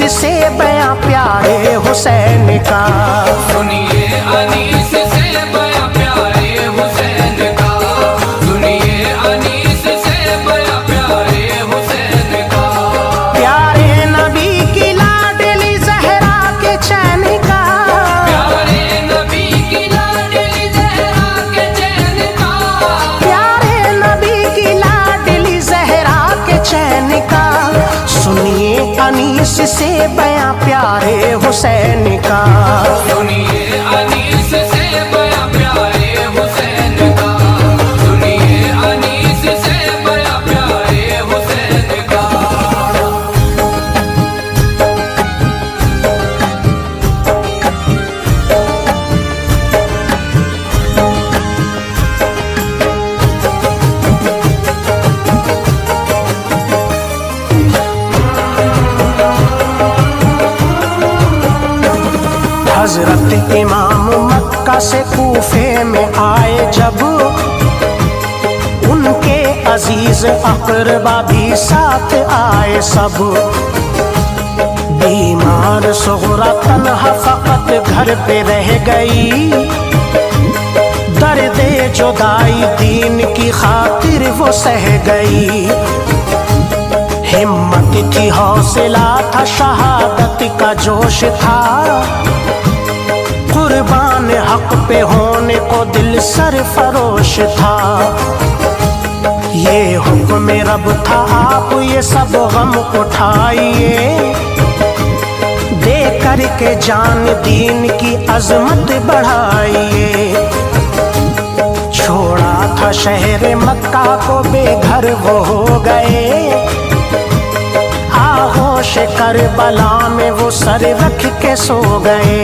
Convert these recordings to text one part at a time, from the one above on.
से बयां प्यारे हुसैन का, सुनिए अनीस से बयां प्यारे हुसैन का, सुनिए अनीस से बयां प्यारे हुसैन का। प्यारे नबी की लाडली जहरा के चैन का, प्यारे नबी की लाडली जहरा के चैन का, प्यारे नबी की लाडली जहरा के चैन का। सुनिए अनीस से बयां प्यारे हुसैन का, सुनिए अनीस से बयां प्यारे हुसैन का, सुनिए अनीस से बयां प्यारे हुसैन का। हजरत इमाम मक्का से कूफे में आए जब, उनके अजीज अकरबा भी साथ आए सब। बीमार सोहरा तन्हा फकत घर पे रह गई, दर्दे जुदाई दीन की खातिर वो सह गई। हिम्मत थी, हौसला था, शहादत का जोश था, कुर्बान हक पे होने को दिल सरफरोश था। ये हुक्म रब था, आप ये सब गम उठाइए, दे करके जान दीन की अजमत बढ़ाइए। छोड़ा था शहर मक्का को, बेघर वो हो गए, आहोश करबला में वो सर रख के सो गए।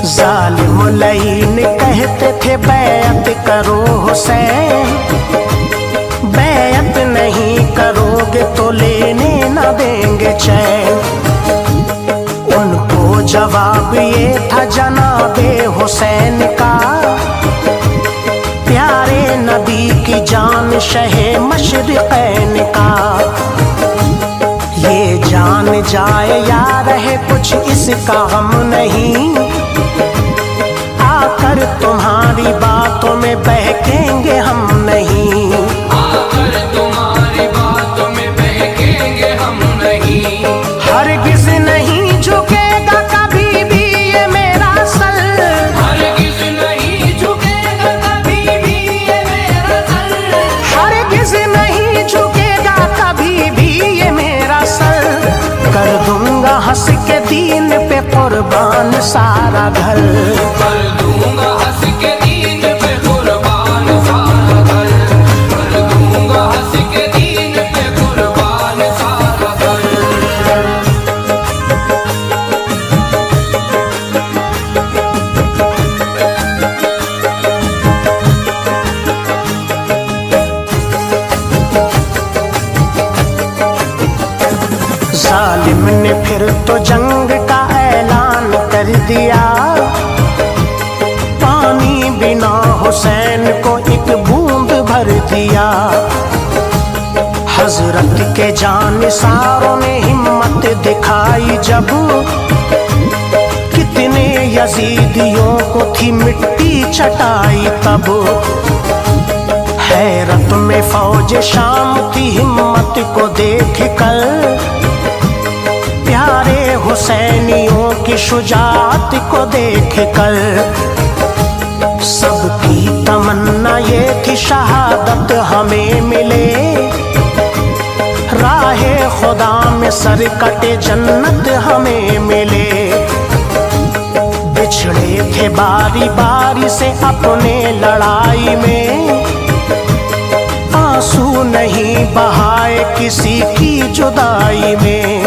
जालिम लईन कहते थे बैअत करो हुसैन, बैअत नहीं करोगे तो लेने न देंगे चैन। उनको जवाब ये था जनाबे हुसैन का, प्यारे नबी की जान शहे मशरिक़ैन का। ये जान जाए या रहे कुछ इसका गम नहीं, आकर तुम्हारी बातों में बहकेंगे हम नहीं, आकर तुम्हारी बातों में बहकेंगे हम नहीं। हरगिज़ नहीं झुकेगा कभी भी ये मेरा सर, हरगिज़ नहीं झुकेगा कभी भी ये मेरा सर, हरगिज़ नहीं झुकेगा कभी भी ये मेरा सर। कर दूंगा हंस के दीन पे कुर्बान सारा घर, कर दूंगा हंस के दीन पे कुर्बान सारा घर, कर दूंगा हंस के दीन पे कुर्बान सारा घर। जालिम ने फिर तो जंग का ऐलान कर दिया, पानी बिना हुसैन को एक बूंद भर दिया। हजरत के जानिसारों ने हिम्मत दिखाई जब, कितने यजीदियों को थी मिट्टी चटाई तब। हैरत में फौज शाम थी हिम्मत को देख कर, प्यारे हुसैनियों की शुजाअत को देख कर। सबकी तमन्ना ये थी शहादत हमें मिले, राहे खुदा में सर कटे जन्नत हमें मिले। बिछड़े थे बारी बारी से अपने लड़ाई में, आंसू नहीं बहाए किसी की जुदाई में।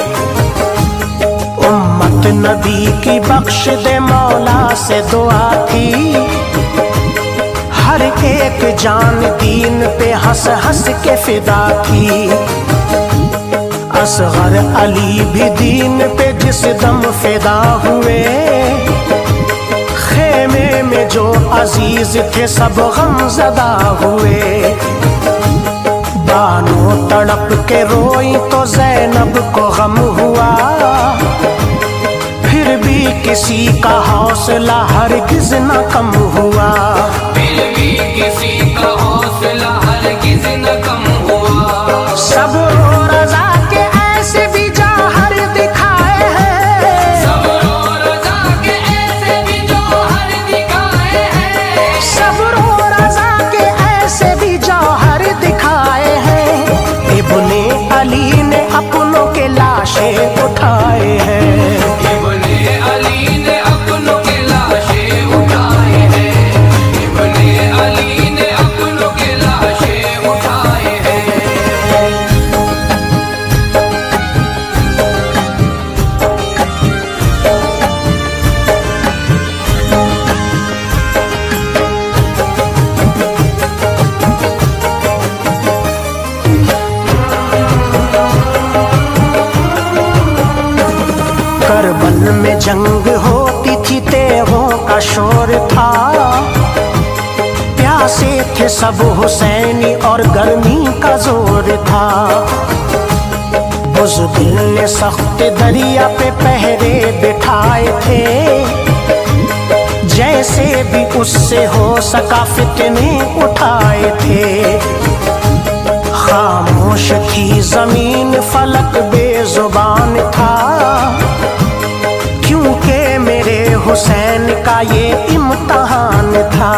उम्मत नबी की बख्श दे मौला से दुआ थी, हर एक जान दीन पे हंस हंस के फिदा थी। असगर अली भी दीन पे जिस दम फिदा हुए, खेमे में जो अजीज थे सब गमज़दा हुए। बानो तड़प के रोई तो ज़ैनब को गम हुआ, फिर भी किसी का हौसला हरगिज़ न कम हुआ। फिर भी किसी का हौसला हरगिज़ न कम हुआ। सब्र और रज़ा के ऐसे भी जौहर दिखाए हैं, सब्र और रज़ा के ऐसे भी जौहर दिखाए हैं, सब्र और रज़ा के ऐसे भी जौहर दिखाए हैं। इब्ने अली ने अपनों के लाशें उठाए हैं, इब्ने अली ने अपनों के लाशें उठाए हैं, इब्ने अली ने अपनों के लाशें उठाए हैं। करबल में जंग होती थी, तेगों का शोर था। प्यासे थे सब हुसैनी और गर्मी का जोर था। बुज़दिल ने सख्त दरिया पे पहरे बिठाए थे, जैसे भी उससे हो सका फितने उठाए थे। खामोश थी जमीन, फलक बेजुबान था, क्योंकि मेरे हुसैन का ये इम्तहान था।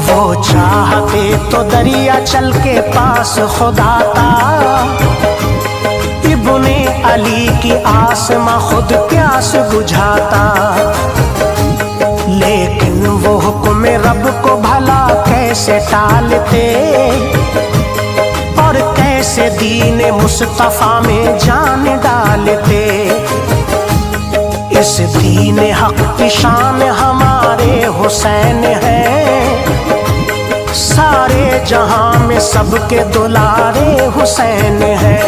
वो चाहते तो दरिया चल के पास खुदा था, इब्ने अली की आसमां खुद प्यास बुझाता। लेकिन वो हुक्म रब को भला कैसे टालते, और कैसे दीन मुस्तफा में जान डालते। इस दीन हक की शान हमारे हुसैन है, सारे जहां में सबके दुलारे हुसैन है।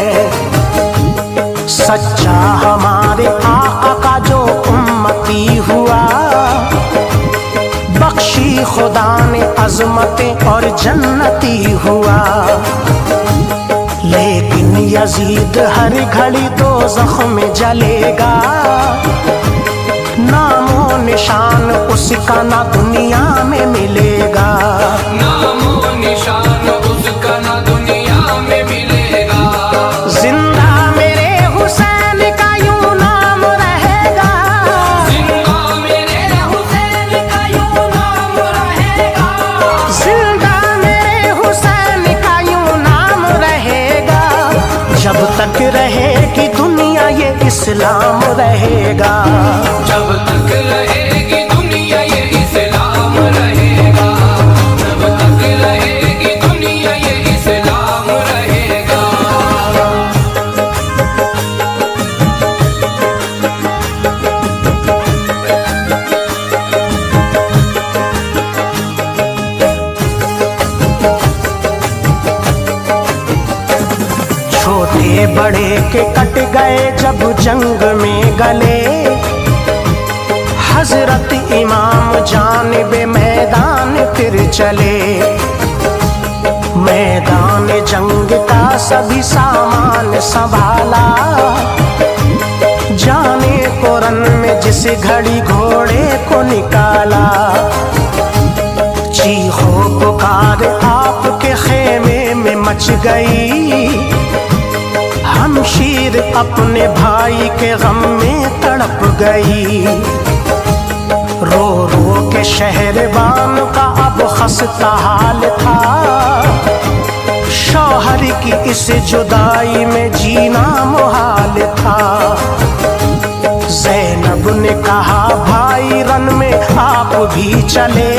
सच्चा हमारे आका का जो उम्मती हुआ, बख्शी खुदा ने अज़मतें और जन्नती हुआ। लेकिन यजीद हर घड़ी दोज़ख में जलेगा, नामो निशान उसका ना दुनिया में मिलेगा। नामो निशान उसका ना दुनिया में मिलेगा। जिंदा मेरे हुसैन का यूं नाम रहेगा, जिंदा मेरे हुसैन का यूं नाम रहेगा, जिंदा मेरे हुसैन का यूं नाम रहेगा। जब तक रहेगी दुनिया ये इस्लाम रहेगा, जब तक रहेगी दुनिया ये इस्लाम रहेगा, जब तक रहेगी दुनिया ये इस्लाम रहेगा। छोटे बड़े के कट गए जब जंग में गले, हजरत इमाम जानिबे मैदान फिर चले। मैदान जंग का सभी सामान संभाला, जाने को रन में जिस घड़ी घोड़े को निकाला। चीखो पुकार आपके खेमे में मच गई, हमशीर अपने भाई के गम में तड़प गई। रो रो के शहरबान का अब खस्ता हाल था, शौहर की इस जुदाई में जीना मुहाल था। ज़ैनब ने कहा भाई रन में आप भी चले,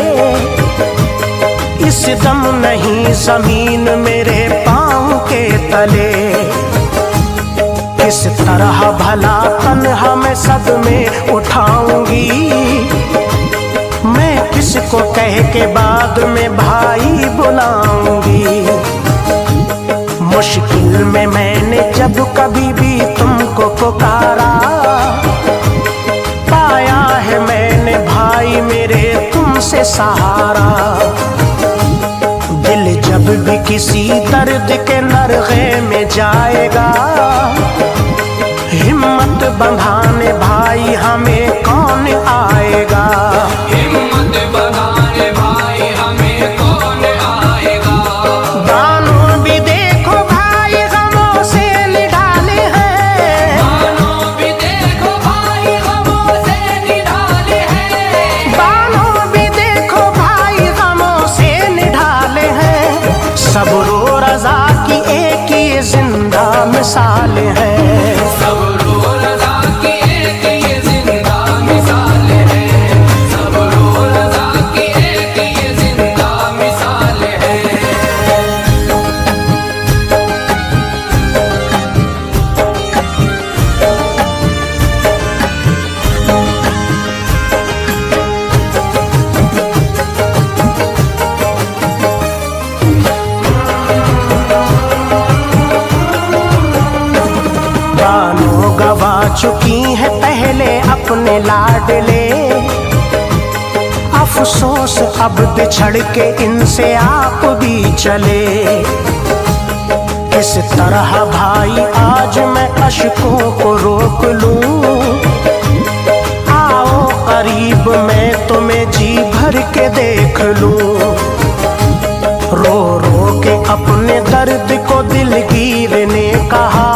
इस दम नहीं जमीन मेरे पाँव के तले, किस तरह भला तन्हा मैं सदमे उठाऊंगी, मैं किसको कह के बाद में भाई बुलाऊंगी। मुश्किल में मैंने जब कभी भी तुमको पुकारा, पाया है मैंने भाई मेरे तुमसे सहारा। दिल जब भी किसी दर्द के नरगे में जाएगा, हिम्मत बंधाने भाई हमें कौन आएगा। हिम्मत बनाने भाई हमें कौन आएगा। दानों भी देखो भाई गमों से निडाले हैं, दानों भी देखो भाई गमों से निडाले हैं। दानों भी देखो भाई गमों से निडाले हैं। सब्र और रज़ा की एक ही जिंदा मिसाल है। सब्र और रज़ा की एक ये जिंदा मिसाल है। सब्र और रज़ा की एक ये जिंदा मिसाल है। बानों गवा चुकी है पहले अपने लाडले, अफसोस अब बिछड़ के इनसे आप भी चले। किस तरह भाई आज मैं अश्कों को रोक लूं, आओ करीब मैं तुम्हें जी भर के देख लूं। रो रो के अपने दर्द को दिलगीर ने कहा,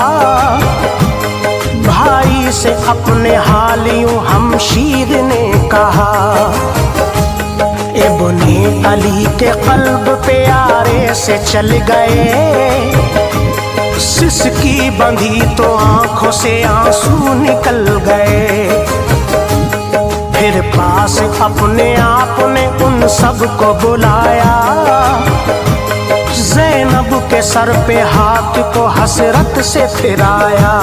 भाई से अपने हालियों हमशीर ने कहा। इब्ने अली के कल्ब प्यारे से चल गए, सिसकी बंधी तो आंखों से आंसू निकल गए। फिर पास अपने आप ने उन सब को बुलाया, ज़ैनब के सर पे हाथ को हसरत से फिराया।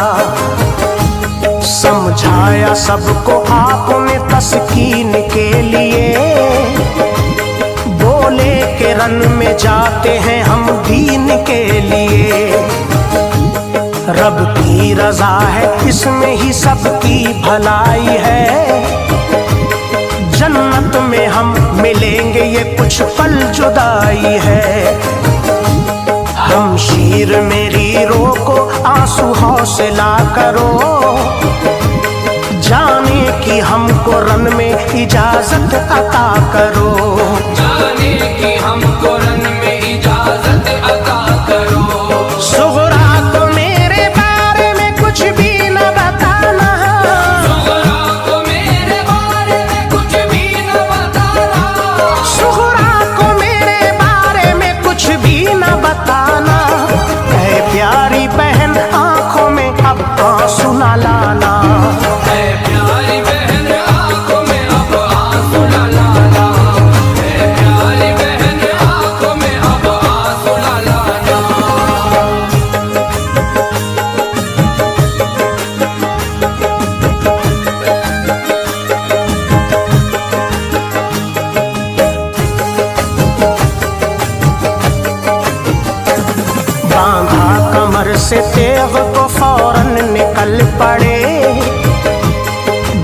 समझाया सबको आपने तस्कीन के लिए, बोले के रन में जाते हैं हम दीन के लिए। रब की रजा है इसमें ही सबकी भलाई है, जन्नत में हम मिलेंगे ये कुछ पल जुदाई है। हमशीर मेरी रोको आंसू हौसला करो, जाने की हमको रन में इजाजत अता करो। जाने की हमको रन में इजाजत अता करो। सुगरा को मेरे बारे में कुछ भी न बताना, सुगरा को मेरे बारे में कुछ भी न बताना। सुगरा को मेरे बारे में कुछ भी न बताना। ऐ प्यारी बहन आंखों में अब आंसू न लाना, ऐ प्यारी बहन आंखों में अब आंसू न लाना। ऐ प्यारी बहन आंखों में अब आंसू न लाना। बांधा कमर से तेग को फौरन निकल पड़े,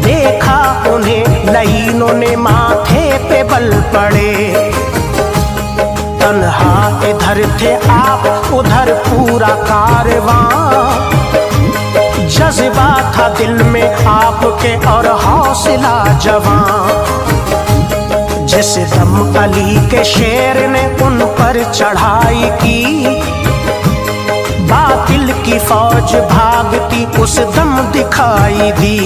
देखा उन्हें लईनों ने माथे पे बल पड़े। तन्हा इधर थे आप उधर पूरा कारवां, जज्बा था दिल में आपके और हौसला जवां। जिस दम अली के शेर ने उन पर चढ़ाई की, बातिल की फौज भागती उस दम दिखाई दी।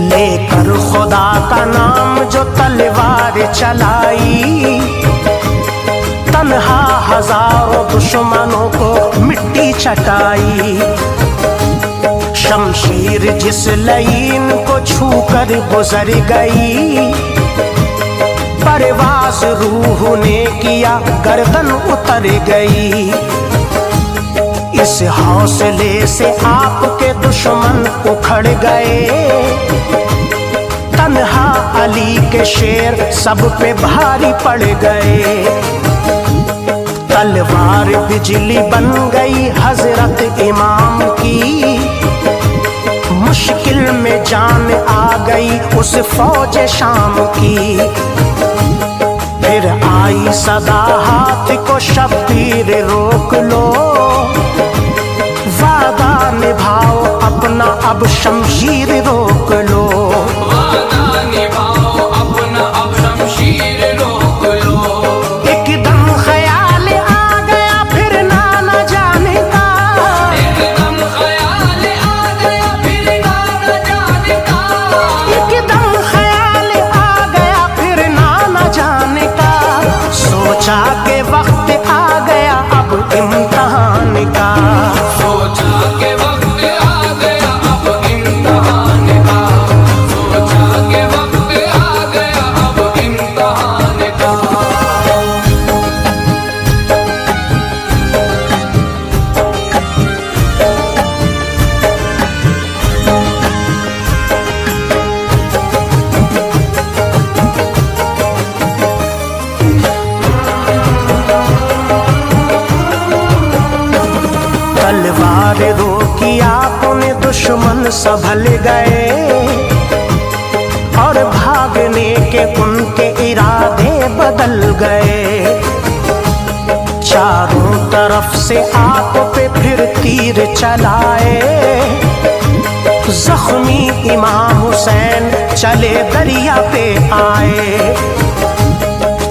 लेकर खुदा का नाम जो तलवार चलाई, तन्हा हजारों दुश्मनों को मिट्टी चटाई। शमशीर जिस लईन को छूकर गुजर गई, परवाज़ रूह ने किया, गर्दन उतर गई। इस हौसले से आपके दुश्मन उखड़ गए। तन्हा अली के शेर सब पे भारी पड़ गए। तलवार बिजली बन गई हजरत इमाम की। मुश्किल में जान आ गई उस फौज शाम की। फिर आई सदा हाथ को शब्बीर रोक लो, वादा निभाओ अपना अब शमशीर रोक लो। वादा निभाओ अपना अब शमशीर रोक लो। एकदम ख्याल आ गया फिर ना न जाने का। एकदम ख्याल आ गया फिर ना न जाने का। एकदम ख्याल आ गया फिर ना न जाने का। सोचा के वक्त आ गया अब इम्तिहान का। सोचा के वक्त आ गया अब इम्तिहान का। सोचा के वक्त आ गया अब इम्तिहान का। तलवार रोकी आपने दुश्मन संभल गए। और भागने के उनके इरादे बदल गए। चारों तरफ से आप पे फिर तीर चलाए। जख्मी इमाम हुसैन चले दरिया पे आए।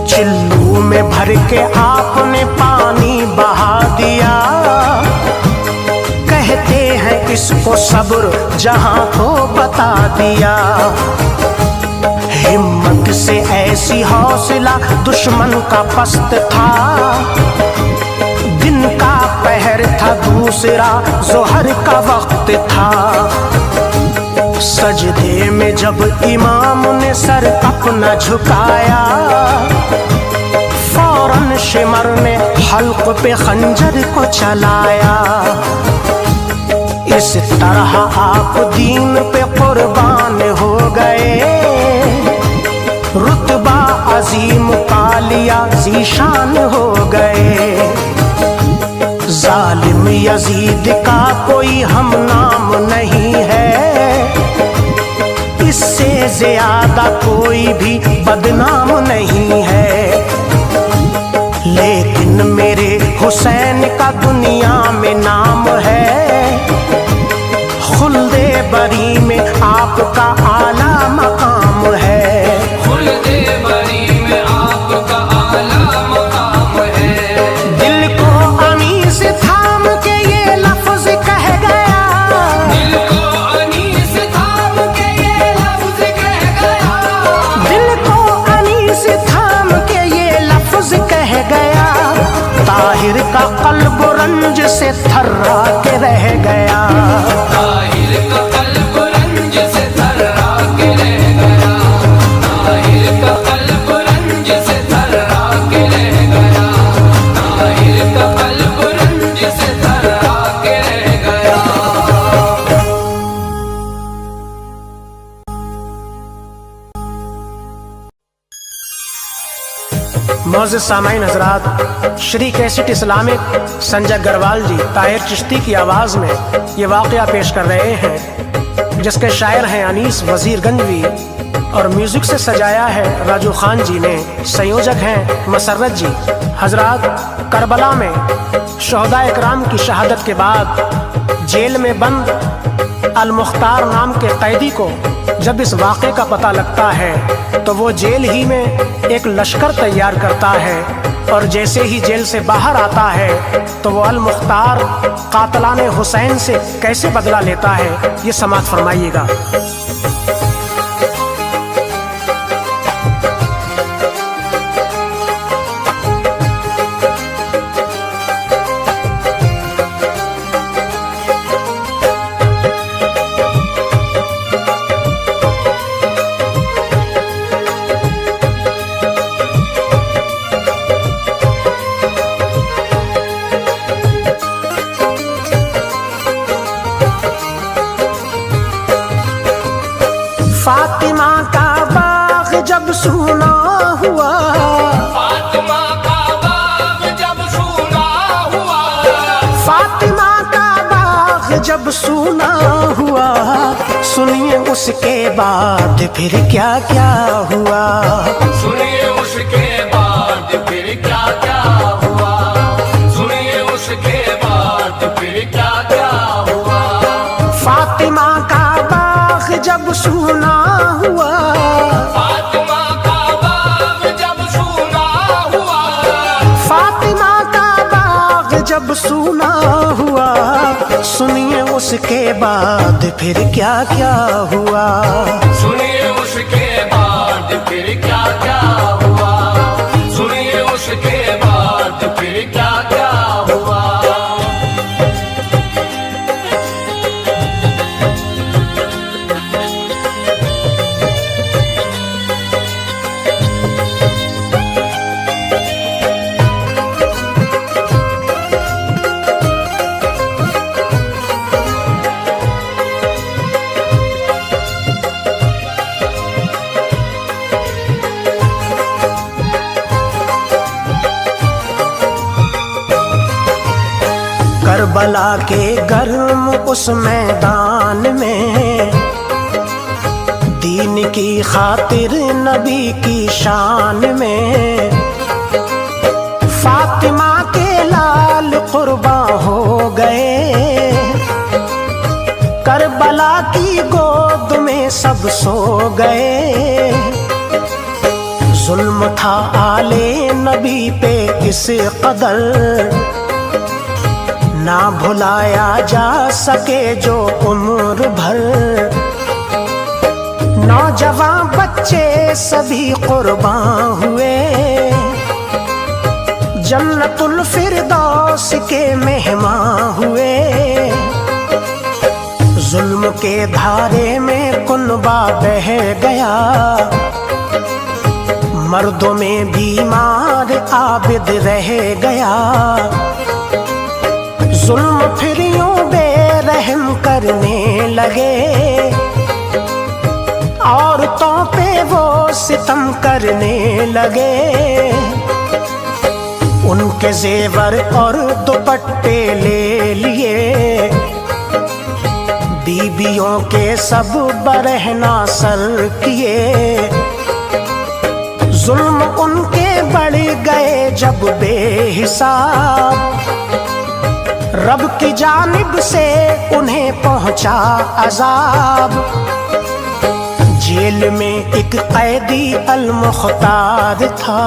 चिल्लू में भर के आपने पानी बहा दिया। कहते हैं इसको सब्र जहां को बता दिया। हिम्मत से ऐसी हौसला दुश्मन का पस्त था। दिन का पहर था दूसरा जोहर का वक्त था। सजदे में जब इमाम ने सर अपना झुकाया, फौरन शिमर ने हल्क पे खंजर को चलाया। इस तरह आप दीन पे कुर्बान हो गए। रुतबा अजीम पा लिया, ज़ीशान हो गए। जालिम यजीद का कोई हम नाम नहीं है। इससे ज्यादा कोई भी बदनाम नहीं है। लेकिन मेरे हुसैन का दुनिया में नाम है। खुल्दे बरी में आपका आला मकाम है। खुल्दे बरी में आपका आला मकाम है। दिल को अनीस थाम के ये लफ्ज कह गया। दिल को अनीस थाम के ये लफ्ज कह गया। दिल को अनीस थाम के ये लफ्ज कह गया। ताहिर का कल्ब रंज से थर्रा के रह गया। ताहिर का कल्ब रंज से थर्रा के रह गया। ताहिर का कल्ब रंज से थर्रा के रह गया। ताहिर का कल्ब रंज से थर्रा के रह गया। मौजूद सामाईन हजरात, श्री कैसेट इस्लामिक संजय गरवाल जी ताहिर चिश्ती की आवाज़ में ये वाक़या पेश कर रहे हैं, जिसके शायर हैं अनीस वज़ीर गंजवी और म्यूज़िक से सजाया है राजू खान जी ने। संयोजक हैं मसर्रत जी। हजरात, करबला में शहदा इकराम की शहादत के बाद जेल में बंद अल मुख्तार नाम के कैदी को जब इस वाक़े का पता लगता है तो वो जेल ही में एक लश्कर तैयार करता है। और जैसे ही जेल से बाहर आता है तो वो अल मुख्तार कातलाने हुसैन से कैसे बदला लेता है, ये समाअत फरमाइएगा। जब सूना हुआ, फातिमा का बाग जब सूना हुआ, फातिमा का बाग जब सूना हुआ, सुनिए उसके बाद फिर क्या क्या हुआ। सुनिए उसके बाद फिर क्या क्या हुआ, सुनिए उसके बाद फिर क्या क्या हुआ। फातिमा का बाग जब सूना हुआ, फातिमा का बाग जब सूना हुआ, फातिमा का बाग जब सूना हुआ, सुनिए उसके बाद फिर क्या क्या हुआ। सुनिए उसके बाद फिर क्या क्या हुआ, सुनिए उसके बाद फिर क्या क्या हुआ। करबला के गर्म उस मैदान में, दीन की खातिर नबी की शान में, फातिमा के लाल कुर्बा हो गए। करबला की गोद में सब सो गए। जुल्म था आले नबी पे इस कदर, ना भुलाया जा सके जो उम्र भर। नौजवान बच्चे सभी कुर्बान हुए, जन्नतुल फिरदौस के मेहमान हुए। जुल्म के धारे में कुनबा बह गया, मर्दों में बीमार आबिद रह गया। जुल्म फिर यूं बेरहम करने लगे, औरतों पे वो सितम करने लगे। उनके जेवर और दुपट्टे ले लिए, बीबियों के सब बरहना सर किए। जुल्म उनके बढ़ गए जब बेहिसाब, रब की जानिब से उन्हें पहुंचा अजाब। जेल में एक कैदी अल-मुख्तार था,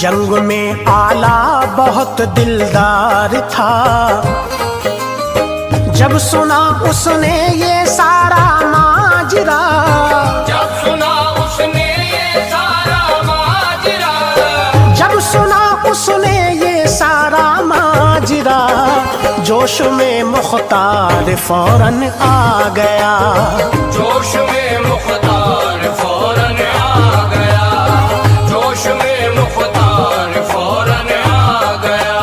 जंग में आला बहुत दिलदार था। जब सुना उसने ये सारा माजरा, जब सुना उसने ये सारा माजरा, जब सुना उसने ये सारा माजरा, जोश में मुख्तार फौरन आ गया। जोश में मुख्तार फौरन आ गया, जोश में मुख्तार फौरन आ गया।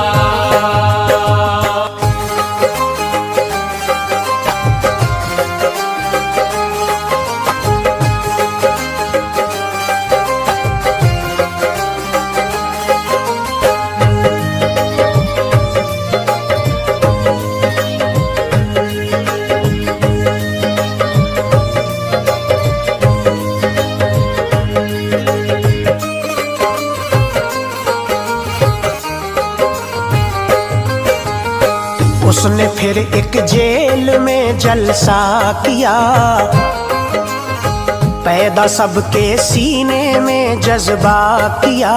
उसने फिर एक जेल में जलसा किया, पैदा सबके सीने में जज्बा किया।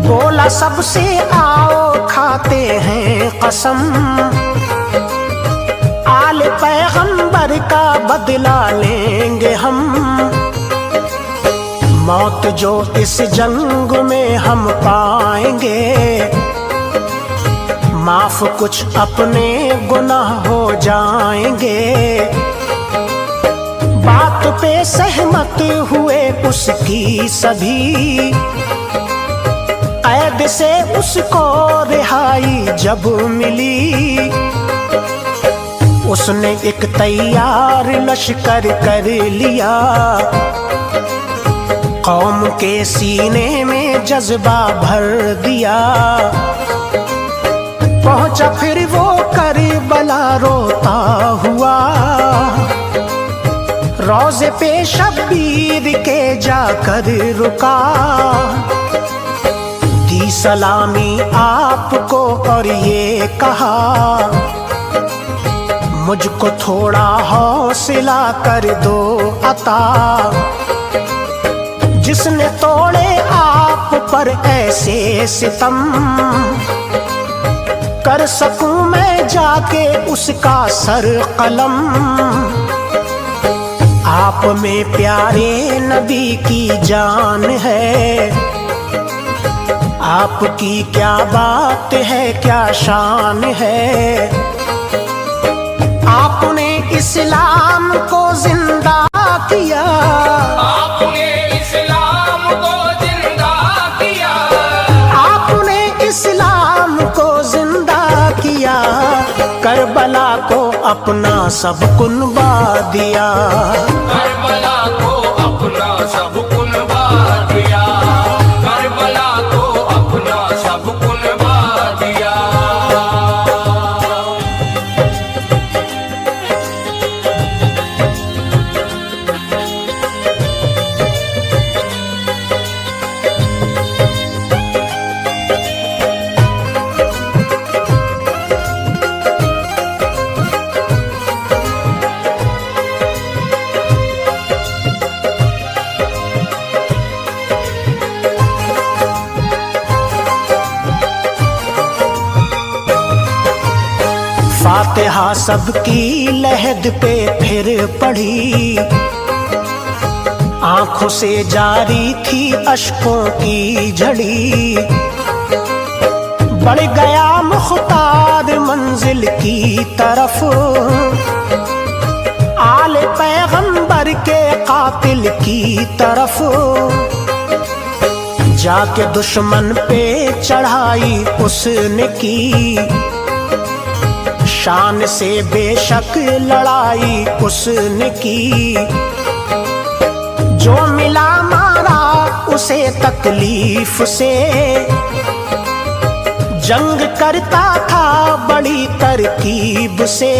बोला सबसे आओ खाते हैं कसम, आले पैगंबर का बदला लेंगे हम। मौत जो इस जंग में हम पाएंगे, माफ कुछ अपने गुनाह हो जाएंगे। बात पे सहमत हुए उसकी सभी, कैद से उसको रिहाई जब मिली। उसने एक तैयार लश्कर कर लिया, कौम के सीने में जज्बा भर दिया। पहुंचा फिर वो करबला रोता हुआ, रोज़े पे शब्बीर के जाकर रुका। दी सलामी आपको और ये कहा, मुझको थोड़ा हौसला कर दो अता। जिसने तोड़े आप पर ऐसे सितम, कर सकूं मैं जाके उसका सर कलम। आप में प्यारे नबी की जान है, आपकी क्या बात है क्या शान है। आपने इस्लाम को जिंदा किया, आपने इस्लाम को जिंदा किया, आपने इस्लाम को जिंदा किया। करबला को अपना सब कुर्बा दिया, करबला को अपना सब कुर्बा दिया, करबला को अपना सब कुर्बा दिया। फातिहा सबकी लहद पे फिर पढ़ी, आंखों से जारी थी अश्कों की झड़ी। बढ़ गया मुख्तार मंजिल की तरफ, आले पैगंबर के कातिल की तरफ। जाके दुश्मन पे चढ़ाई उसने की, शान से बेशक लड़ाई उसने की। जो मिला मारा उसे तकलीफ से, जंग करता था बड़ी तरकीब से।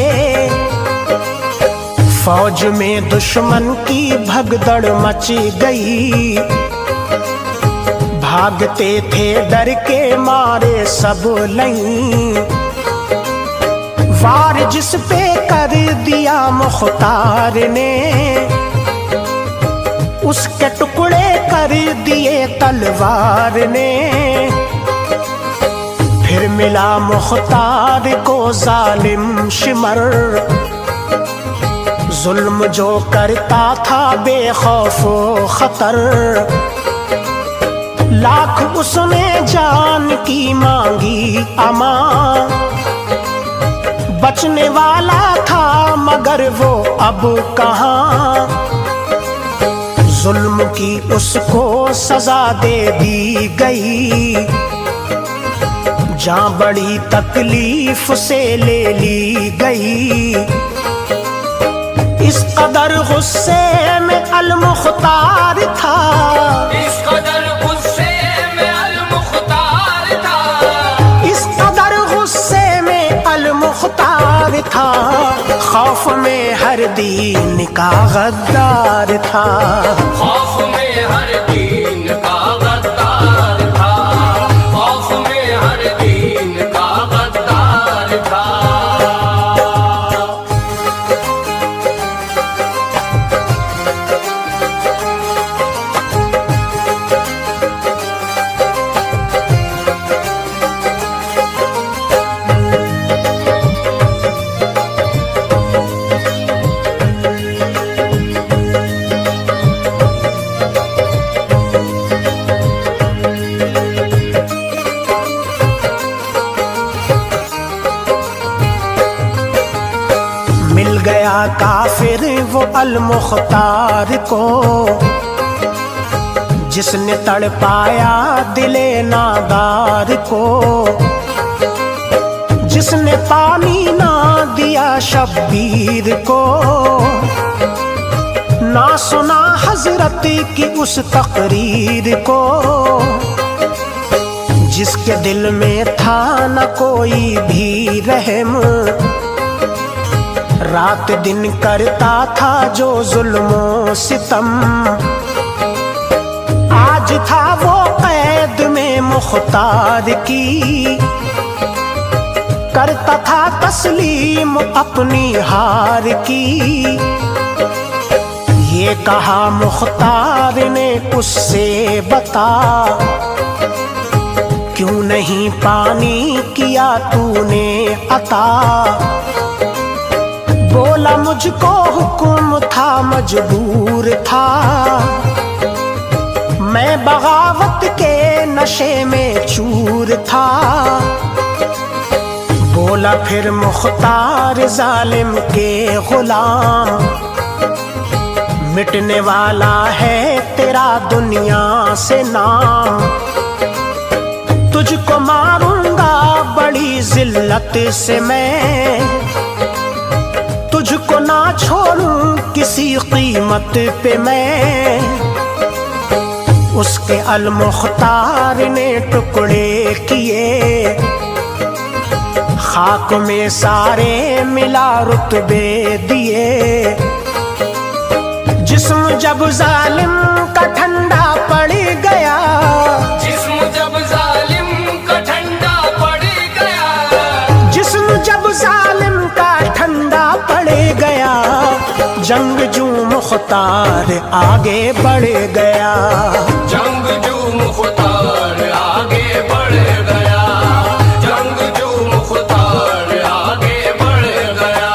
फौज में दुश्मन की भगदड़ मच गई, भागते थे डर के मारे सब नहीं। वार जिस पे कर दिया मुख्तार ने, उसके टुकड़े कर दिए तलवार ने। फिर मिला मुख्तार को जालिम शिमर, जुल्म जो करता था बेखौफो खतर। लाख उसने जान की मांगी अमान, बचने वाला था मगर वो अब कहाँ। जुल्म की उसको सजा दे दी गई, जहाँ बड़ी तकलीफ से ले ली गई। इस कदर गुस्से में अल-मुख्तार था, इस कदर गुस्से में अल-मुख्तार था, इस कदर गुस्से में अल-मुख्तार था। खौफ में हर दीन का गद्दार था, खौफ में हर दीन का गद्दार था, खौफ में हर दीन का गद्दार था। मिल गया काफिर वो अल-मुख्तार को, जिसने तड़पाया दिले नादार को। जिसने पानी ना दिया किया शब्बीर को, ना सुना हजरत की उस तकरीर को, जिसके दिल में था न कोई भी रहम, रात दिन करता था जो जुल्मों सितम। आज था वो कैद में मुख्तार की, करता था तस्लीम अपनी हार की। ये कहा मुख्तार ने उससे, बता क्यों नहीं पानी किया तूने अता। बोला मुझको हुक्म था, मजबूर था, मैं बगावत के नशे में चूर था। बोला फिर मुख्तार जालिम के गुलाम, मिटने वाला है तेरा दुनिया से नाम। तुझको मारूंगा बड़ी जिल्लत से मैं, तुझको ना छोड़ूं किसी कीमत पे मैं। उसके अल मुख्तार ने टुकड़े किए, खाक में सारे मिला रुतबे दिए। जिस्म जब जालिम का ठंडा पड़ गया, जिस्म जब जालिम का ठंडा पड़ गया, जिस्म जब जालिम का ठंडा पड़ गया, जंगजू मुख्तार आगे बढ़ गया। जंगजू मुख्तार आगे बढ़ गया, जंगजू मुख्तार आगे बढ़ गया।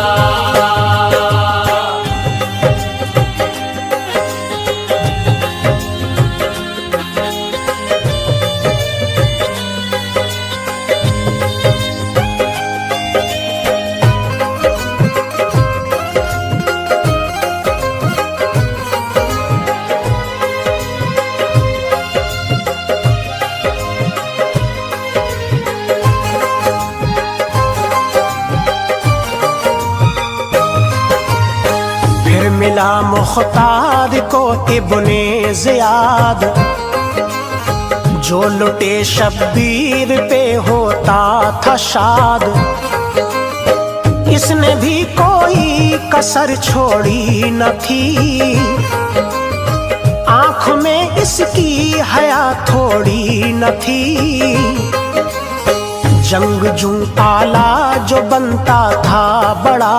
मिला मुख्तार को इब्ने ज़ियाद, जो लुटे शब्बीर पे होता था शाद। इसने भी कोई कसर छोड़ी न थी, आँख में इसकी हया थोड़ी न थी। जंगजू आला जो बनता था बड़ा,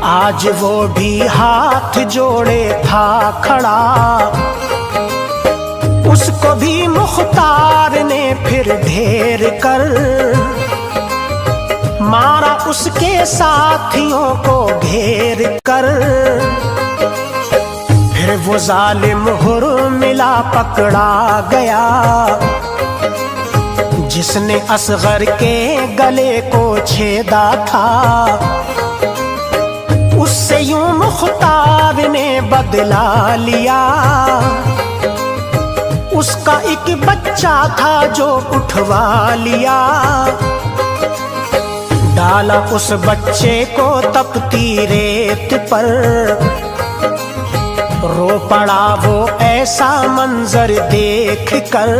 आज वो भी हाथ जोड़े था खड़ा। उसको भी मुख्तार ने फिर ढेर कर मारा, उसके साथियों को घेर कर। फिर वो जालिम हुर मिला पकड़ा गया, जिसने असगर के गले को छेदा था। उससे यूं मुख्तार ने बदला लिया, उसका एक बच्चा था जो उठवा लिया। डाला उस बच्चे को तपती रेत पर, रो पड़ा वो ऐसा मंजर देख कर।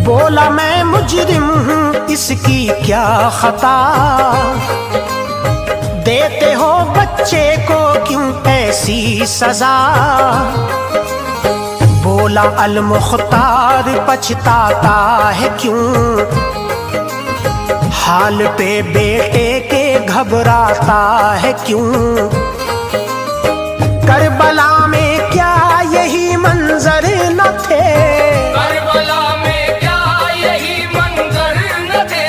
बोला मैं मुजरिम हूँ, इसकी क्या खता, देते हो बच्चे को क्यों ऐसी सजा। बोला अल मुख्तार पछताता है क्यों, हाल पे बेटे के घबराता है क्यों। करबला में क्या यही मंजर न थे, करबला में क्या यही मंजर न थे,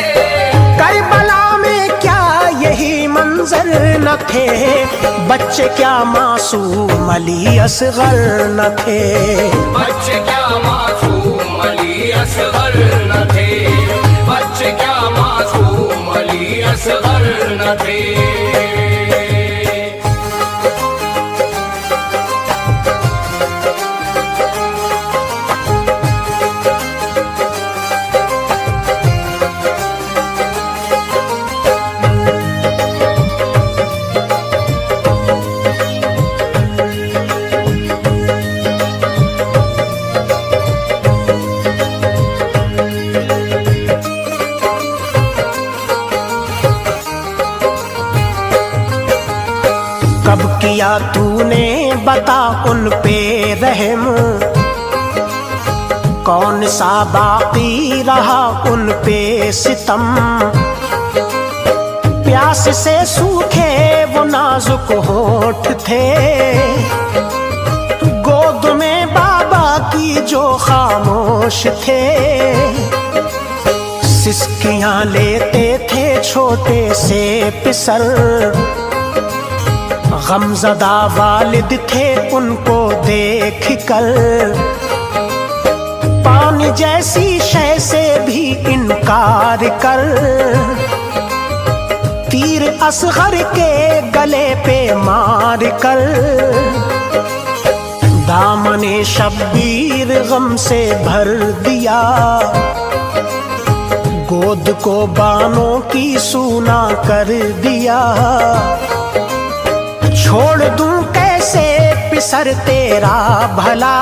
करबला में क्या यही मंजर न थे। बच्चे क्या मासूम अली असगर न थे, बच्चे क्या मासूम अली असगर न थे, बच्चे क्या मासूम अली असगर न थे। तूने बता उन पे रहम, कौन सा बाकी रहा उन पे सितम। प्यास से सूखे वो नाजुक होठ थे, गोद में बाबा की जो खामोश थे। सिसकियां लेते थे छोटे से पिसर, गमज़दा वालिद थे उनको देख कर। पानी जैसी शय से भी इनकार कर, तीर असगर के गले पे मार कर। दामने शब्बीर गम से भर दिया, गोद को बानों की सूना कर दिया। छोड़ दूं कैसे पिसर तेरा भला,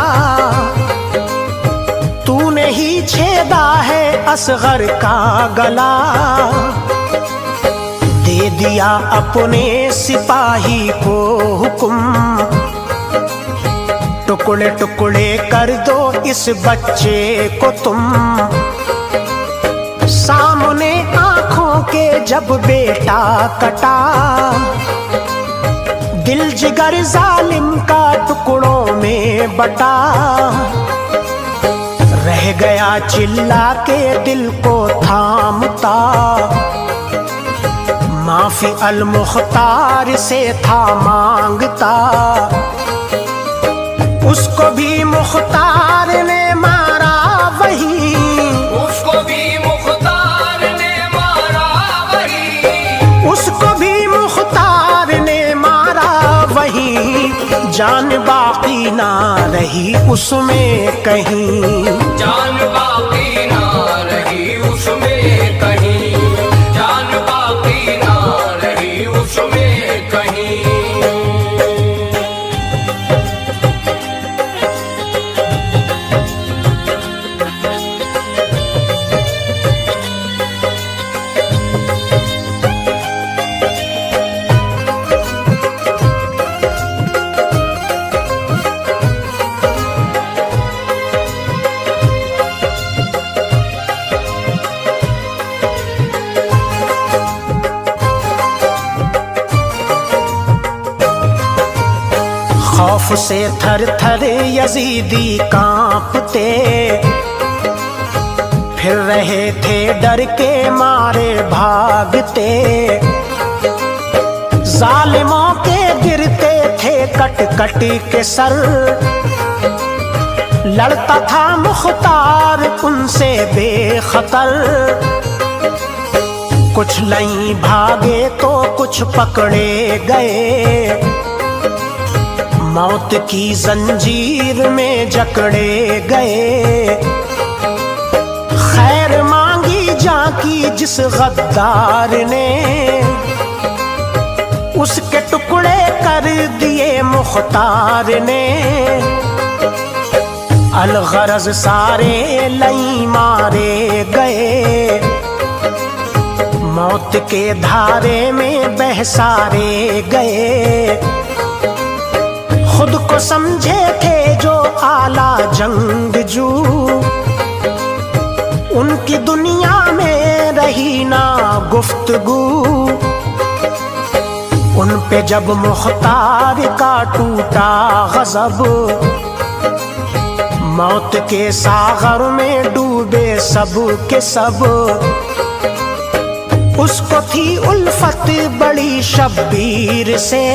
तूने ही छेदा है असगर का गला। दे दिया अपने सिपाही को हुक्म, टुकड़े टुकड़े कर दो इस बच्चे को तुम। सामने आंखों के जब बेटा कटा, दिल जिगर जालिम का टुकड़ों में बटा। रह गया चिल्ला के दिल को थामता, माफी अल मुख्तार से था मांगता। उसको भी मुख्तार ने मारा वही, उसको भी मुख्तार ने मारा वही, उसको भी मुख्तार ने मारा वही। जान बाकी ना रही उसमें कहीं, जान बाकी ना रही उसमें कहीं, जान बाकी ना रही उसमें कहीं। खौफ से थर थर यजीदी कांपते, फिर रहे थे डर के मारे भागते। जालिमों के गिरते थे कट कट के सर, लड़ता था मुख्तार उनसे बेखतर। कुछ नहीं भागे तो कुछ पकड़े गए, मौत की जंजीर में जकड़े गए। खैर मांगी जाकी जिस गद्दार ने, उसके टुकड़े कर दिए मुख्तार ने। अलगरज सारे लई मारे गए, मौत के धारे में बहसारे गए। खुद को समझे थे जो आला जंगजू, उनकी दुनिया में रही ना गुफ्तगू। उन पे जब मुख्तार का टूटा गजब, मौत के सागर में डूबे सब के सब। उसको थी उल्फत बड़ी शब्बीर से,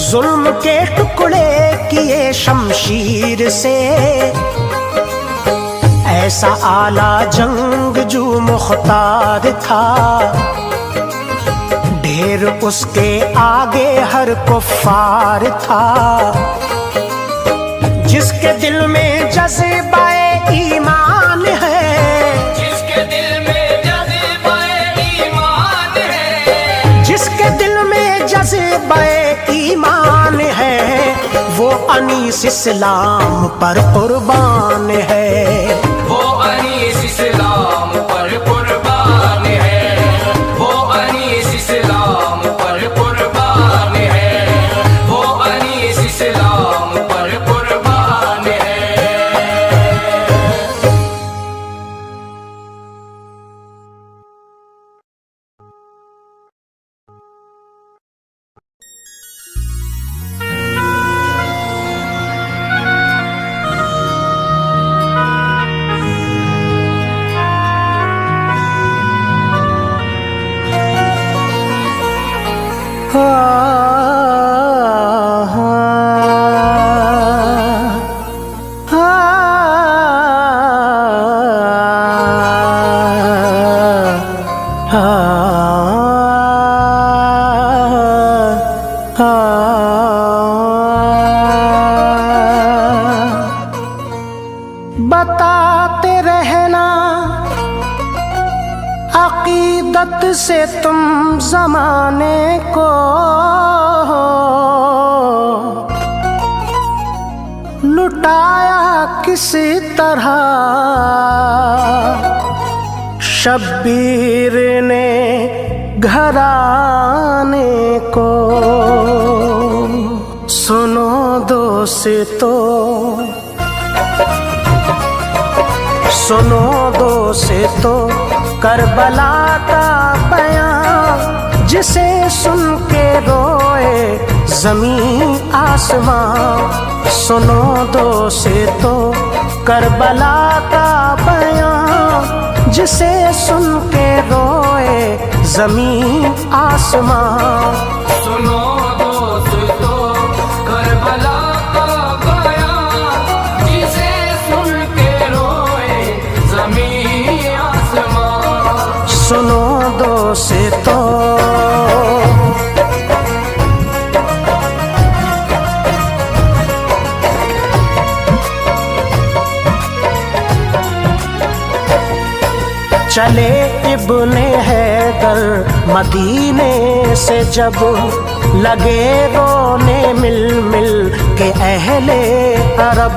जुल्म के टुकड़े किए शमशीर से। ऐसा आला जंगजू मुख्तार था, ढेर उसके आगे हर कुफ्फार था। जिसके दिल में जज़्बा-ए ईमान है, जिसके दिल में जज़्बा-ए ईमान है, जिसके दिल में जज़्बा-ए ईमान है, वो अनीस इस्लाम पर कुर्बान है। वो अनीस इस्लाम पर कुर्बान है, वो अनीस इस्लाम पर कुर्बान है। से तुम जमाने को लुटाया किसी तरह, शब्बीर ने घराने को। सुनो दोस्तों, सुनो दोस्तों करबला का बयां, जिसे सुन के रोए ज़मीं आसमां। सुनो दोस्तों करबला का बयां, जिसे सुन के रोए ज़मीं आसमां। सुनो दोस्तों करबला का बयां, जिसे सुन के रोए ज़मीं आसमां। सुनो दोस्तों, चले इब्ने हैदर मदीने से जब, लगे रोने मिल मिल के अहले अरब।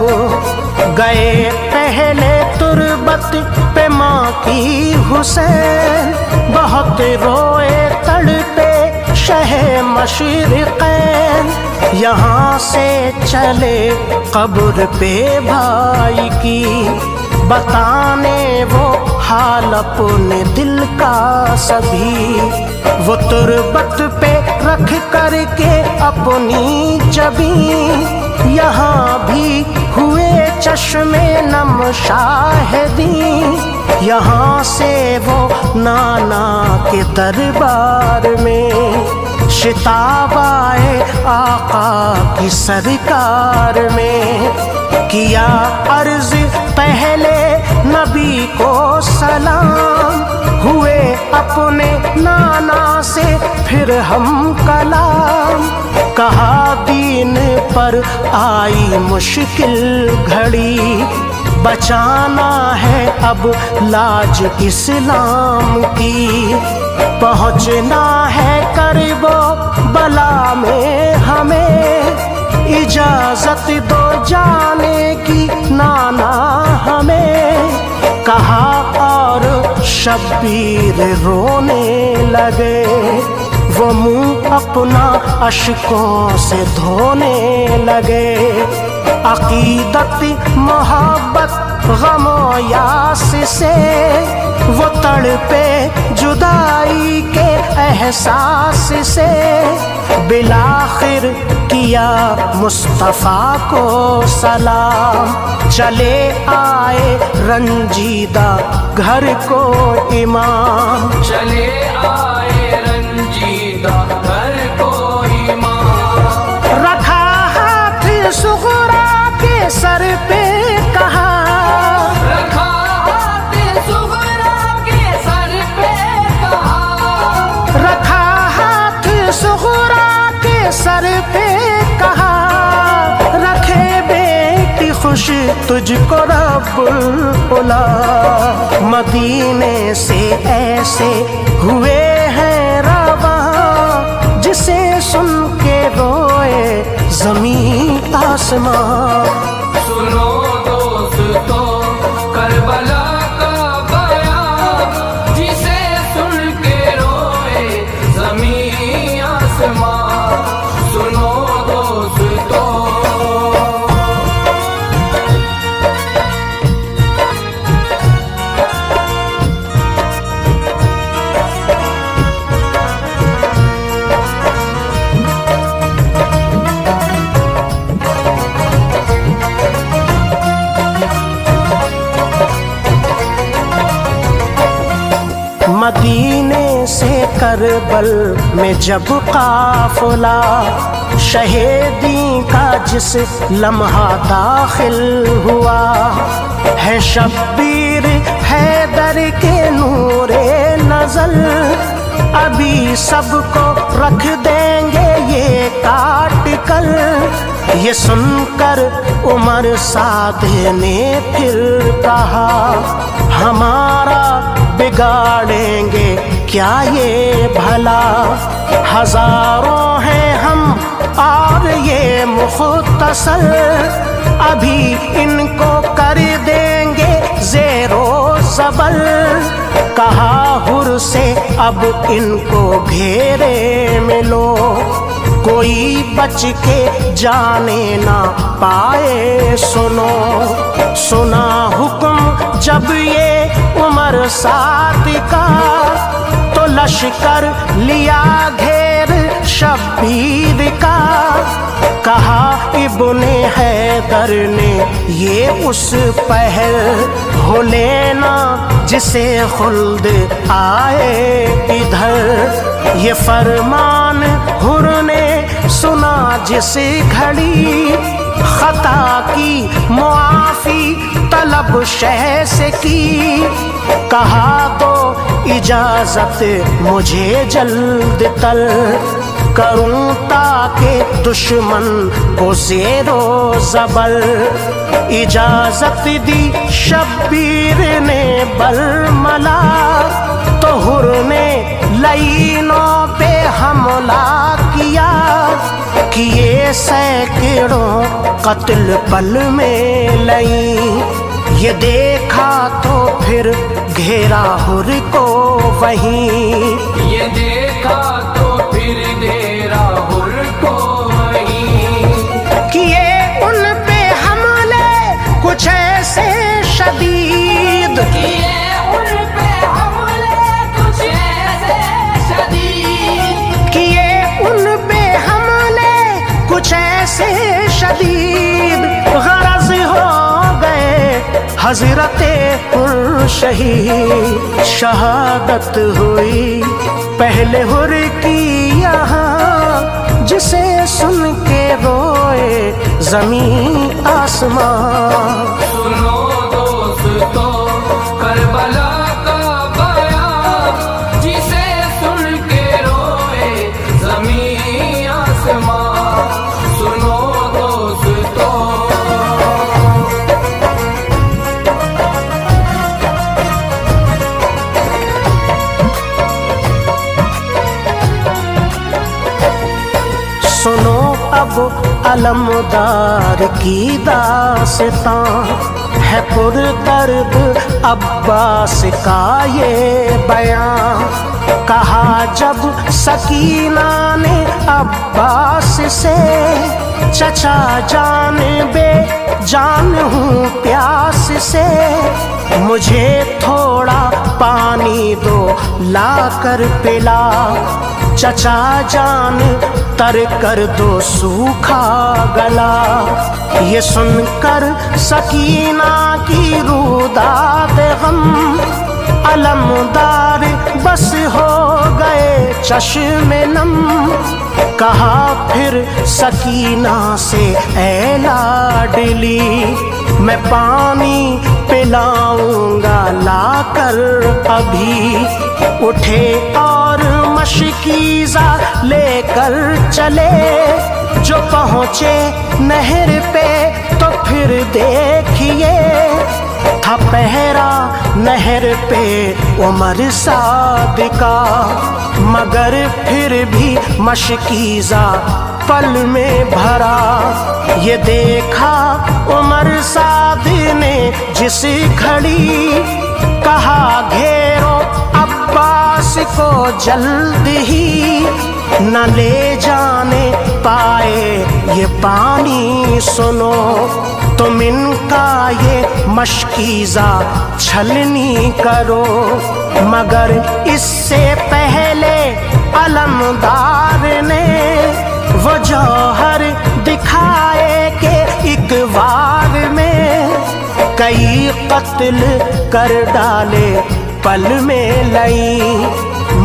गए पहले तुरबत पे माँ की हुसैन, बहुत रोए तड़पे शहे मशरिक़ैन। यहाँ से चले कब्र पे भाई की, बताने वो हाल अपने दिल का सभी। वो तुरबत पे रख करके अपनी जबीं, यहाँ भी हुए चश्मे नम शाहिदी। यहाँ से वो नाना के दरबार में, शिताब आए आका की सरकार में। किया अर्ज पहले नबी को सलाम, हुए अपने नाना से फिर हम कलाम। कहा दीन पर आई मुश्किल घड़ी, बचाना है अब लाज इस्लाम की। पहुँचना है करबो बला में हमें, इजाजत दो जाने की नाना हमें। कहा और शब्बीर रोने लगे, वो मुंह अपना अश्कों से धोने लगे। अकीदत मोहब्बत गमो यास से, वो तड़पे जुदाई के एहसास से। बिलाखिर किया मुस्तफ़ा को सलाम, चले आए रंजीदा घर को इमाम। चले आए रंजीदा घर को इमाम। रखा हाथ सुगरा के सर पे, कहा रखा हाथ सुगरा के सर पे, कहा रखा हाथ सुगरा के सर पे, कहा रखे बेटी खुश तुझको रब्बुल उला। मदीने से ऐसे हुए हैं रवा, जिसे सुन के रोए ज़मीं आसमां। सुनो दोस्तों करबला का बयां, जिसे सुन के रोए ज़मीं आसमां। सुनो दोस्तों, मदीने से करबल में जब काफिला, शहीदी का जिस लम्हा दाखिल हुआ। है शब्बीर हैदर के नूरे नज़र, अभी सबको रख देंगे ये काट कर। ये सुनकर उमर साद ने फिर कहा, हमारा बिगाड़ेंगे क्या ये भला, हजारों हैं हम और ये मुख्तसर, अभी इनको कर देंगे ज़ेरो ज़बर। कहा हुर से अब इनको घेरे में लो, कोई बच के जाने ना पाए। सुनो सुना हुक्म जब ये उमर साथ का, तो लश्कर लिया घेर शब्बीर का। कहा इब्ने हैदर ने ये उस पहर, हो लेना जिसे खुल्द आए इधर। ये फरमान हुर ने सुना जिस घड़ी, खता की मुआफी तलब शह से की। कहा दो इजाजत मुझे जल्द तल, करूं ताकि दुश्मन को ज़ेरो ज़बर। इजाजत दी शब्बीर ने बरमला, तो हुर ने लाइनों पे हमला किया। किए सैकड़ों कत्ल पल में लई, ये देखा तो फिर घेरा हुर को वहीं। ये देखा तो फिर घेरा हुर को वहीं। किए उन पे हमले कुछ ऐसे शदीद, किए उन पे हमले कुछ ऐसे शदीद, किए उन पे हमले कुछ ऐसे शदीद। गरज हो गए हजरते हुर शहीद, शहादत हुई पहले हुर की यहाँ, जिसे सुन के रोए जमीन आसमां। सुनो दोस्तों करबला का बयां, जिसे सुन के रोए ज़मीं आसमां। सुनो दोस्तों सुनो अब अलमदार की दास्तां, है पुरदर्द अब्बास का ये बयां। कहा जब सकीना ने अब्बास से, चचा जान बे जान हूँ प्यास से, मुझे थोड़ा पानी दो ला कर पिला। चचा जान तर कर दो सूखा गला। ये सुनकर सकीना की रूदाद गम, अलमदार बस हो गए चश्मे नम। कहा फिर सकीना से ऐ लाडली, मैं पानी पिलाऊंगा लाकर अभी। उठे और मशकीज़ा लेकर चले, जो पहुँचे नहर पे तो फिर देखिए, था पहरा नहर पे उमर सादिका। मगर फिर भी मशकीज़ा पल में भरा, ये देखा उमर साद ने जिस घड़ी। कहा घेरो अब्बास को जल्द ही, न ले जाने पाए ये पानी। सुनो तुम इनका ये मशकीज़ा छलनी करो, मगर इससे पहले अलमदार ने वो जौहर दिखाए के एक वार में। कई कत्ल कर डाले पल में लई,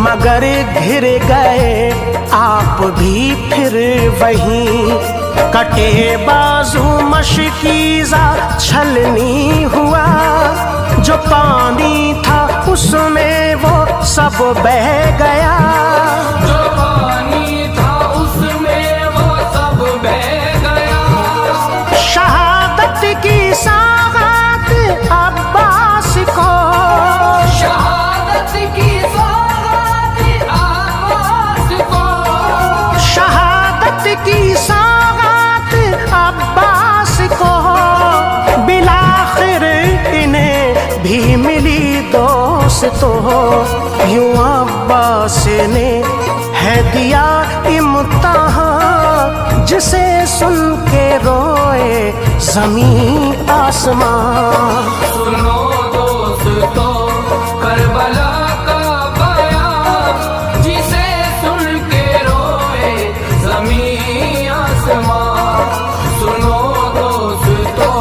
मगर घिर गए आप भी फिर वहीं। कटे बाजू मशकीज़ा छलनी हुआ, जो पानी था उसमें वो सब बह गया। जो पानी था उसमें वो सब बह गया। शहादत की सौगात अब्बास को, शहादत की सौगात ने है दिया इम्तिहान, जिसे सुन के रोए ज़मीं आसमान। सुनो दोस्तों करबला का बयान, जिसे सुन के रोए ज़मीं आसमान। सुनो दोस्तों।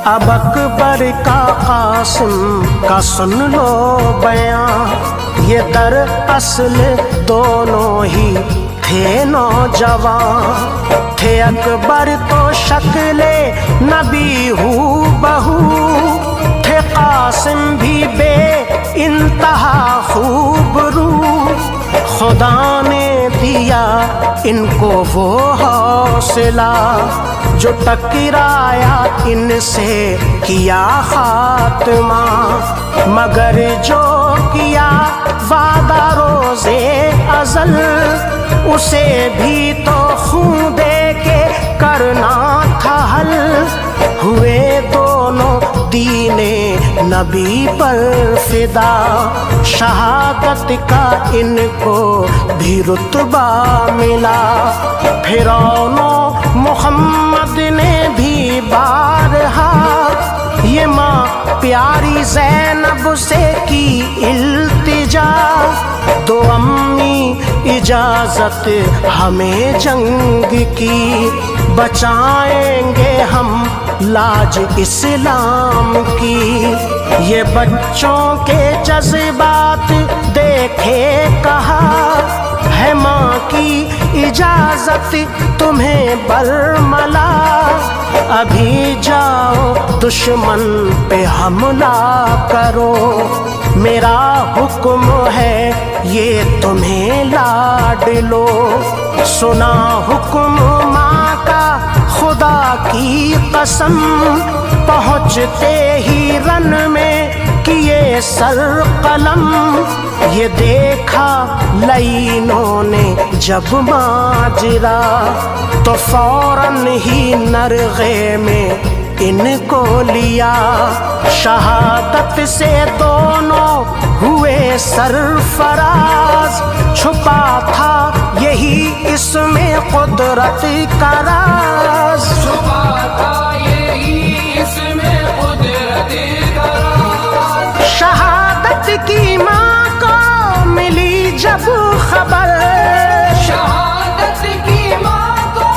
अब अकबर का कासिम का सुन लो बयां, ये दर असल दोनों ही थे नौजवान। थे अकबर तो शक्ले नबी हू बहू, थे कासिम भी बे इंतहा खूबरू। खुदा ने दिया इनको वो हौसला, जो टकराया इनसे किया खात्मा। मगर जो किया वादा रोज़े अज़ल, उसे भी तो खून दे के करना था हल। हुए दोनों दीने नबी पर फिदा, शहादत का इनको भी रुतबा मिला। फिरौनो मोहम्मद ने भी बारहा ये माँ प्यारी ज़ैनब से की इल्तिजा। दो अम्मी इजाज़त हमें जंग की, बचाएंगे हम लाज इस्लाम की। ये बच्चों के जज्बात देखे कहा, है माँ की इजाज़त तुम्हें बरमला। अभी जाओ दुश्मन पे हमला करो, मेरा हुक्म है ये तुम्हें लाड लो। सुना हुक्म माँ का खुदा की कसम, पहुँचते ही रन में किए सर कलम। ये देखा लईनों ने जब माजरा, तो फौरन ही नरगे में इनको लिया। शहादत से दोनों हुए सरफराज, छुपा था यही इसमें कुदरत का राज। छुपा था यही इसमें कुदरत का राज। शहादत की माँ को मिली जब खबर, शहादत की माँ को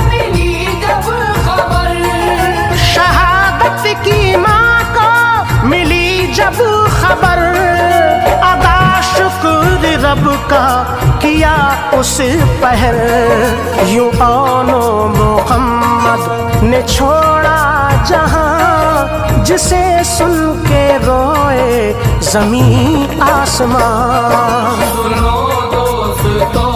मिली जब खबर। शहादत की माँ को मिली जब खबर। अदा शुक्र रब का किया उस पहर, यूं आनो मोहम्मद ने छोड़ा जहां, जिसे सुन के रोए ज़मीं आसमान। सुनो दोस्तों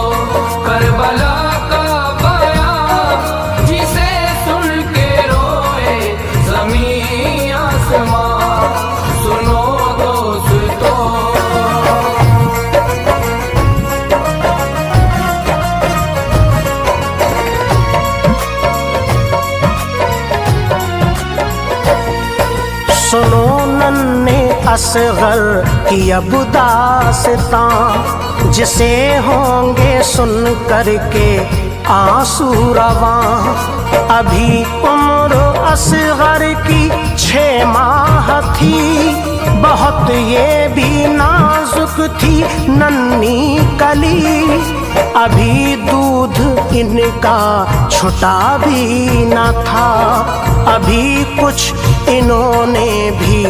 करबला का बयान, जिसे सुन के रोए ज़मीं आसमान। सुनो दोस्तों। सुनो नन्हे असगर की अब दास्तां, जिसे होंगे सुन करके आंसू रवां। अभी उम्र असगर की 6 माह थी, बहुत ये भी नाजुक थी नन्ही कली। अभी दूध इनका छुटा भी न था, अभी कुछ इन्होंने भी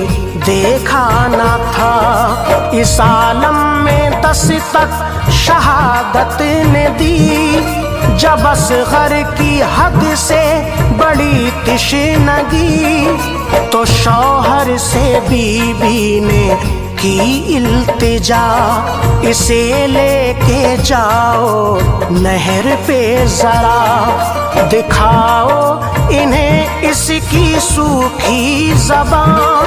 देखा न था। इस आलम में दस्तक शहादत ने दी, जब असगर की हद से बड़ी तिश्नगी। तो शौहर से बीवी ने की इल्तिजा, इसे लेके जाओ नहर पे जरा, दिखाओ इन्हें इसकी सूखी ज़बान,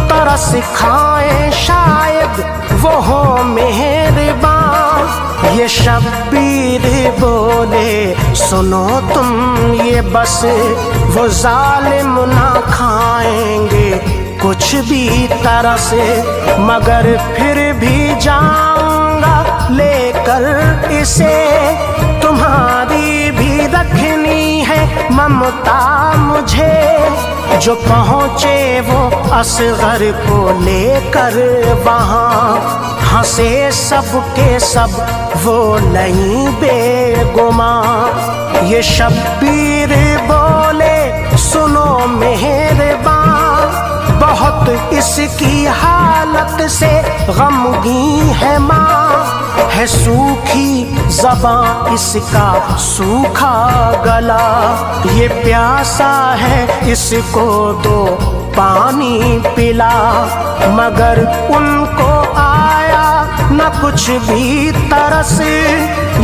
तरस खाए शायद वो हो मेहरबान। ये शब्बीर बोले सुनो तुम ये बस, वो जालिम ना खाएंगे कुछ भी तरस, मगर फिर भी जाऊंगा लेकर इसे। तुम्हारी भी रखनी है ममता मुझे, जो पहुँचे वो असगर को लेकर वहाँ, हंसे सबके सब वो नहीं बेगुमां। ये शब्बीर बोले सुनो मेहरबान, बहुत इसकी हालत से गमगीन है माँ। है सूखी ज़बां इसका सूखा गला, ये प्यासा है इसको दो पानी पिला। मगर उनको आया न कुछ भी तरस,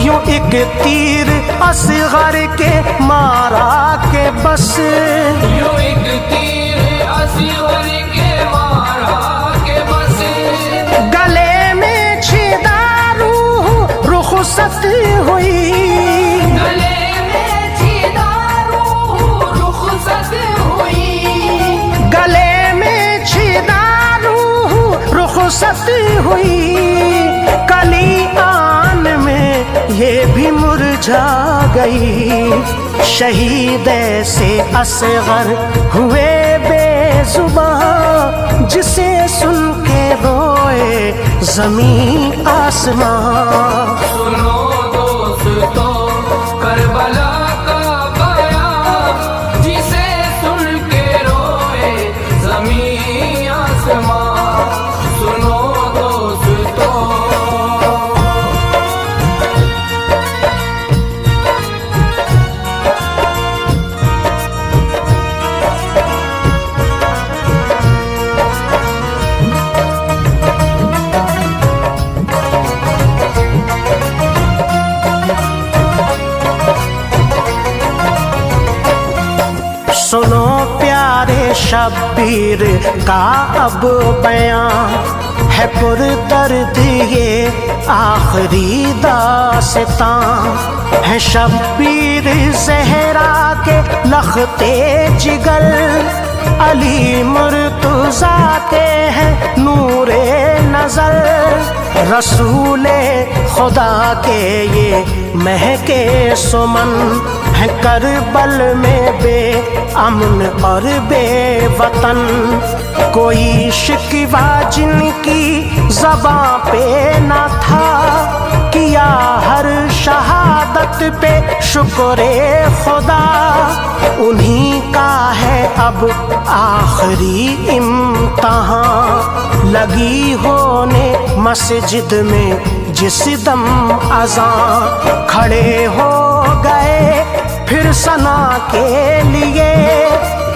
यूं एक तीर असगर के मारा के बस। यूं एक तीर असगर के मारा के बस। गले में छिदारू रुखसत हुई, गले में छिदारू रुखसत हुई। गले में छिदारू रुखसत हुई। कली आन में ये भी मुरझा गई, शहीद से असगर हुए बेजुबां, जिसे सुन के रोए ज़मीं आसमां। सुनो दोस्तों करबला का बयां, जिसे सुन के रोए ज़मीं आसमां। सुनो दोस्तों। सुनो प्यारे शब्बीर का अब बयां, है पुरदर्द ये आखिरी दास्तां। है शब्बीर ज़हरा के लखते जिगर, अली मुर्तज़ा के हैं नूरे नज़र। रसूले खुदा के ये महके सुमन, है करबल में बेअमन और बेवतन। कोई शिकवा जिनकी ज़बां पे न था, किया हर शहादत पे शुक्रे खुदा। उन्हीं का है अब आखिरी इम्तहान, लगी होने मस्जिद में जिस दम अज़ां। खड़े हो गए फिर सना के लिए,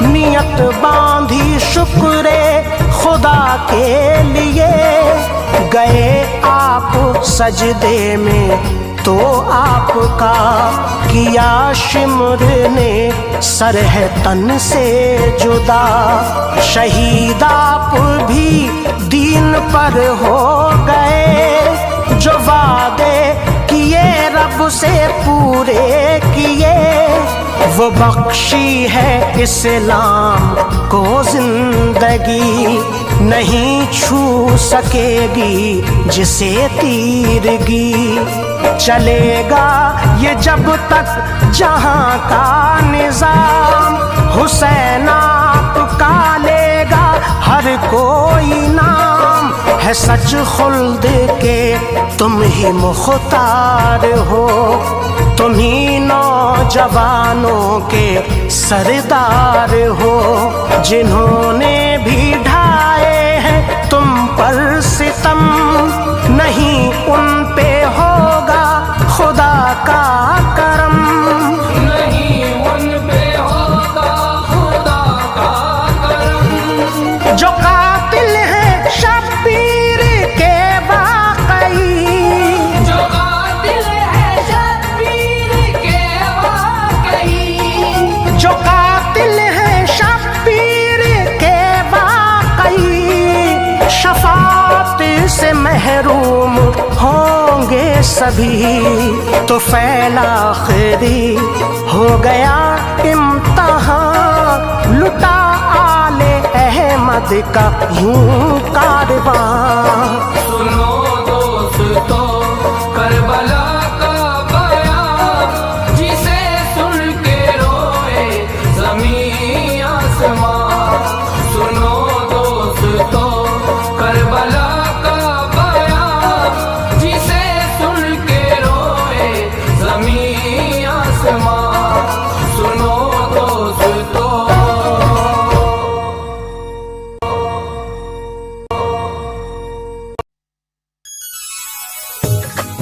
नियत बांधी शुक्रे खुदा के लिए। गए आप सजदे में तो आपका किया शिमर ने सर है तन से जुदा। शहीद आप भी दीन पर हो गए, जो वादे किए रब से पूरे किए। वो बख्शी है इस्लाम को जिंदगी, नहीं छू सकेगी जिसे तीरगी। चलेगा ये जब तक जहां का निजाम, हुसैन आपका लेगा हर कोई नाम। है सच खुल्द के तुम ही मुख्तार हो, तुम ही नौजवानों के सरदार हो। जिन्होंने भी ढाए हैं तुम पर सितम, नहीं उन पे होगा खुदा का करम। नहीं उन पे होगा खुदा का करम। जो कातिल है शब्बीर के वाकई, जो कातिल है शब्बीर के वाकई। जो कातिल है महरूम होंगे सभी। तो फैला आखिरी हो गया इम्तहान, लुटा आले अहमद का यूं कारवां। सुनो दोस्तों करबला का बयान, जिसे सुन के रोए ज़मीं आसमां। सुनो दोस्तों करबला का बयान, जिसे सुन के रोए ज़मीं आसमां। सुनो दोस्तों।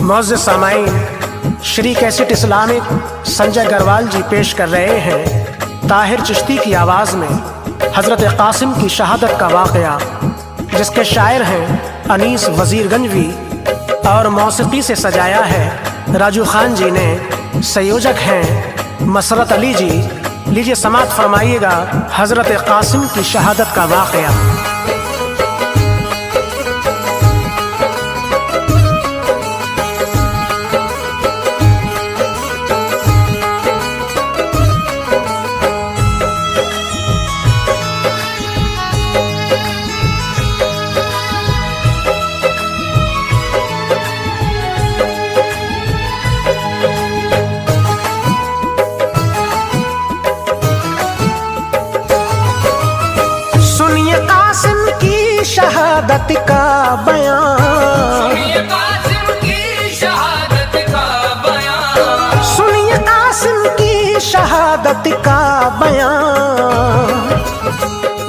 मौजूद सामाईन, श्री कैसेट इस्लामिक संजय गरवाल जी पेश कर रहे हैं ताहिर चिश्ती की आवाज़ में हज़रत कासिम की शहादत का वाक़या, जिसके शायर हैं अनीस वज़ीरगंजवी और मौसीकी से सजाया है राजू खान जी ने। संयोजक हैं मसरत अली जी। लीजिए समाअत फरमाइएगा हज़रत कासिम की शहादत का वाक़या। शहादत का बयान, सुनिए कासिम की शहादत का बयान। सुनिए कासिम की शहादत का बयान,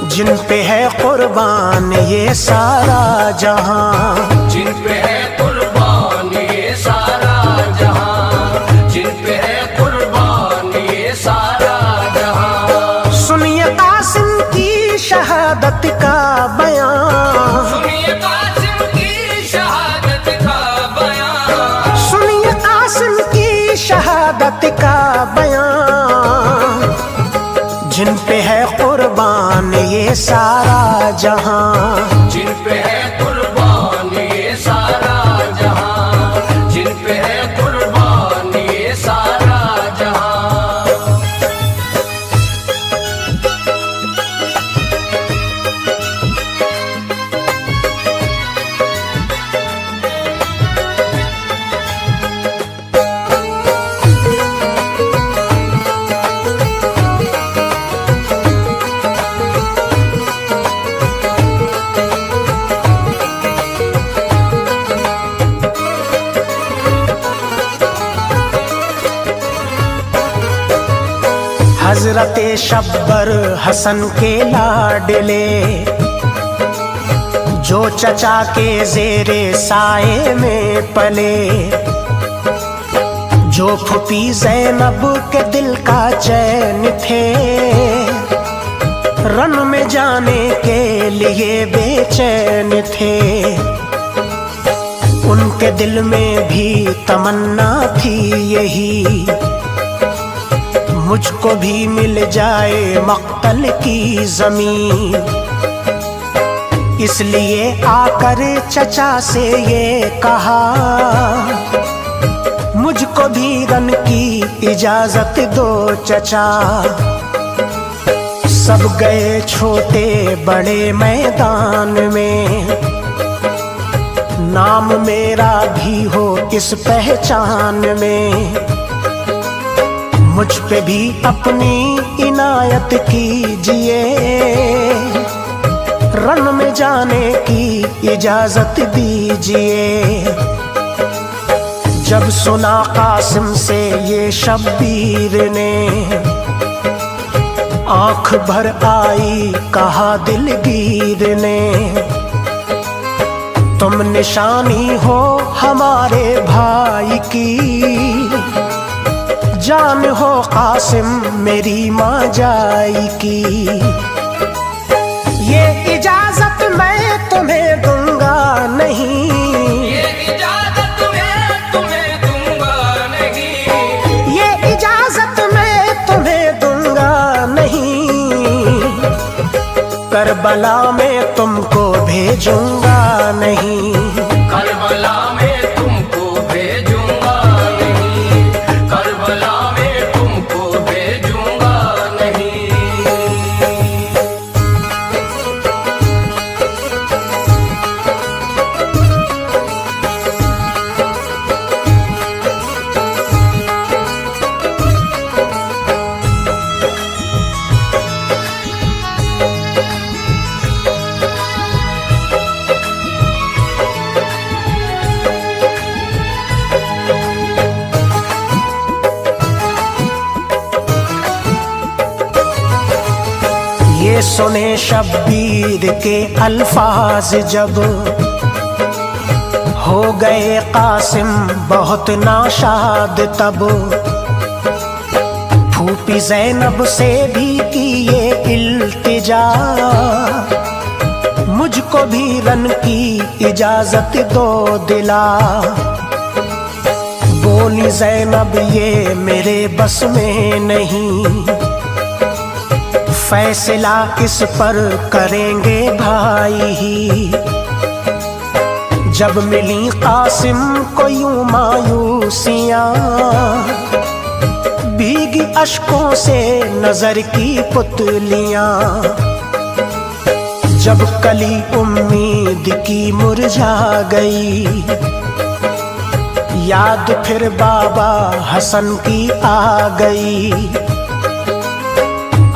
जिन पे है कुर्बान ये सारा जहां। जिन पे है कुर्बान ये सारा जहां, जिन पे है कुर्बान ये सारा जहां। सुनिए कासिम की शहादत का बयान, सुनिए कासिम की शहादत का बयान। सुनिए कासिम की शहादत का बयान, जिन पे है कुर्बान ये सारा जहां। जिन पे है कुर्बान ये सारा जहां, जिन पे है कुर्बान ये सारा जहां। हजरत शब्बर हसन के लाडले, जो चचा के जेरे साए में पले। जो फूफी ज़ैनब के दिल का चैन थे, रन में जाने के लिए बेचैन थे। उनके दिल में भी तमन्ना थी यही, मुझको भी मिल जाए मक्तल की जमीन। इसलिए आकर चचा से ये कहा, मुझको भी रन की इजाजत दो चचा। सब गए छोटे बड़े मैदान में, नाम मेरा भी हो इस पहचान में। मुझ पे भी अपनी इनायत कीजिए, रन में जाने की इजाजत दीजिए। जब सुना कासिम से ये शब्बीर ने, आंख भर आई कहा दिलगीर ने। तुम निशानी हो हमारे भाई की, जान हो कासिम मेरी माँ जाई की। ये इजाजत मैं तुम्हें दूंगा नहीं, ये इजाजत मैं तुम्हें दूंगा नहीं। ये इजाजत मैं तुम्हें दूंगा नहीं। करबला में तुमको भेजूंगा नहीं, करबला में तुमको भेजूंगा नहीं, करबला में तुमको भेजूंगा नहीं। ये सुने शब्बीर के अल्फाज जब हो गए कासिम बहुत नाशाद, तब फूफी ज़ैनब से भी की ये इल्तिजा, मुझको भी रन की इजाजत दो दिला। बोली ज़ैनब ये मेरे बस में नहीं, फैसला इस पर करेंगे भाई ही। जब मिली कासिम को यूं मायूसियां, भीगी अश्कों से नजर की पुतलियां। जब कली उम्मीद की मुरझा गई, याद फिर बाबा हसन की आ गई।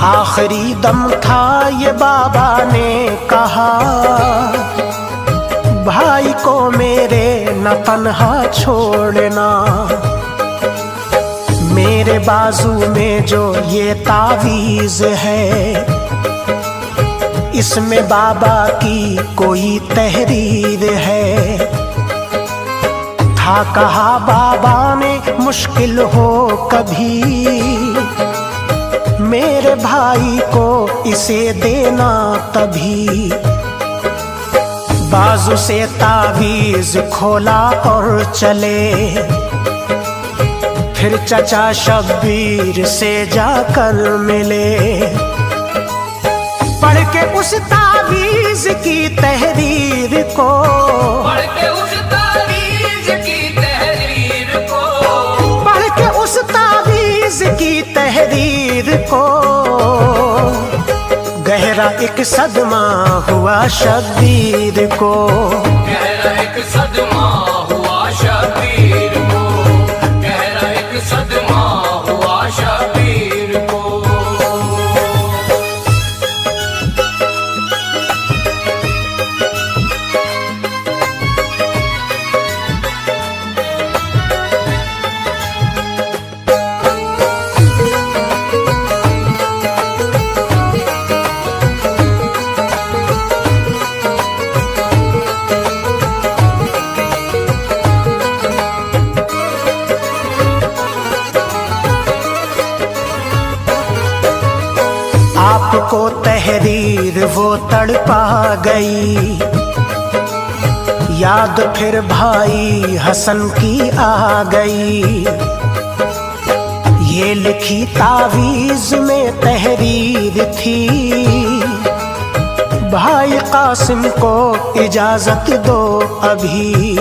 आखिरी दम था ये बाबा ने कहा, भाई को मेरे न तन्हा छोड़ना। मेरे बाजू में जो ये तावीज़ है, इसमें बाबा की कोई तहरीर है। था कहा बाबा ने मुश्किल हो कभी, मेरे भाई को इसे देना तभी। बाजू से तावीज़ खोला और चले, फिर चचा शब्बीर से जाकर मिले। पढ़ के उस तावीज़ की तहरीर को, पढ़ के उस तावीज़ की तहरीर को, पढ़ के उस तावीज़ की तहरीर को, गहरा एक सदमा हुआ शब्बीर को। गहरा एक सदमा हुआ शब्बीर को, गहरा एक सदमा हुआ शब्बीर को। आपको तहरीर वो तड़पा गई, याद फिर भाई हसन की आ गई। ये लिखी तावीज़ में तहरीर थी, भाई कासिम को इजाजत दो अभी।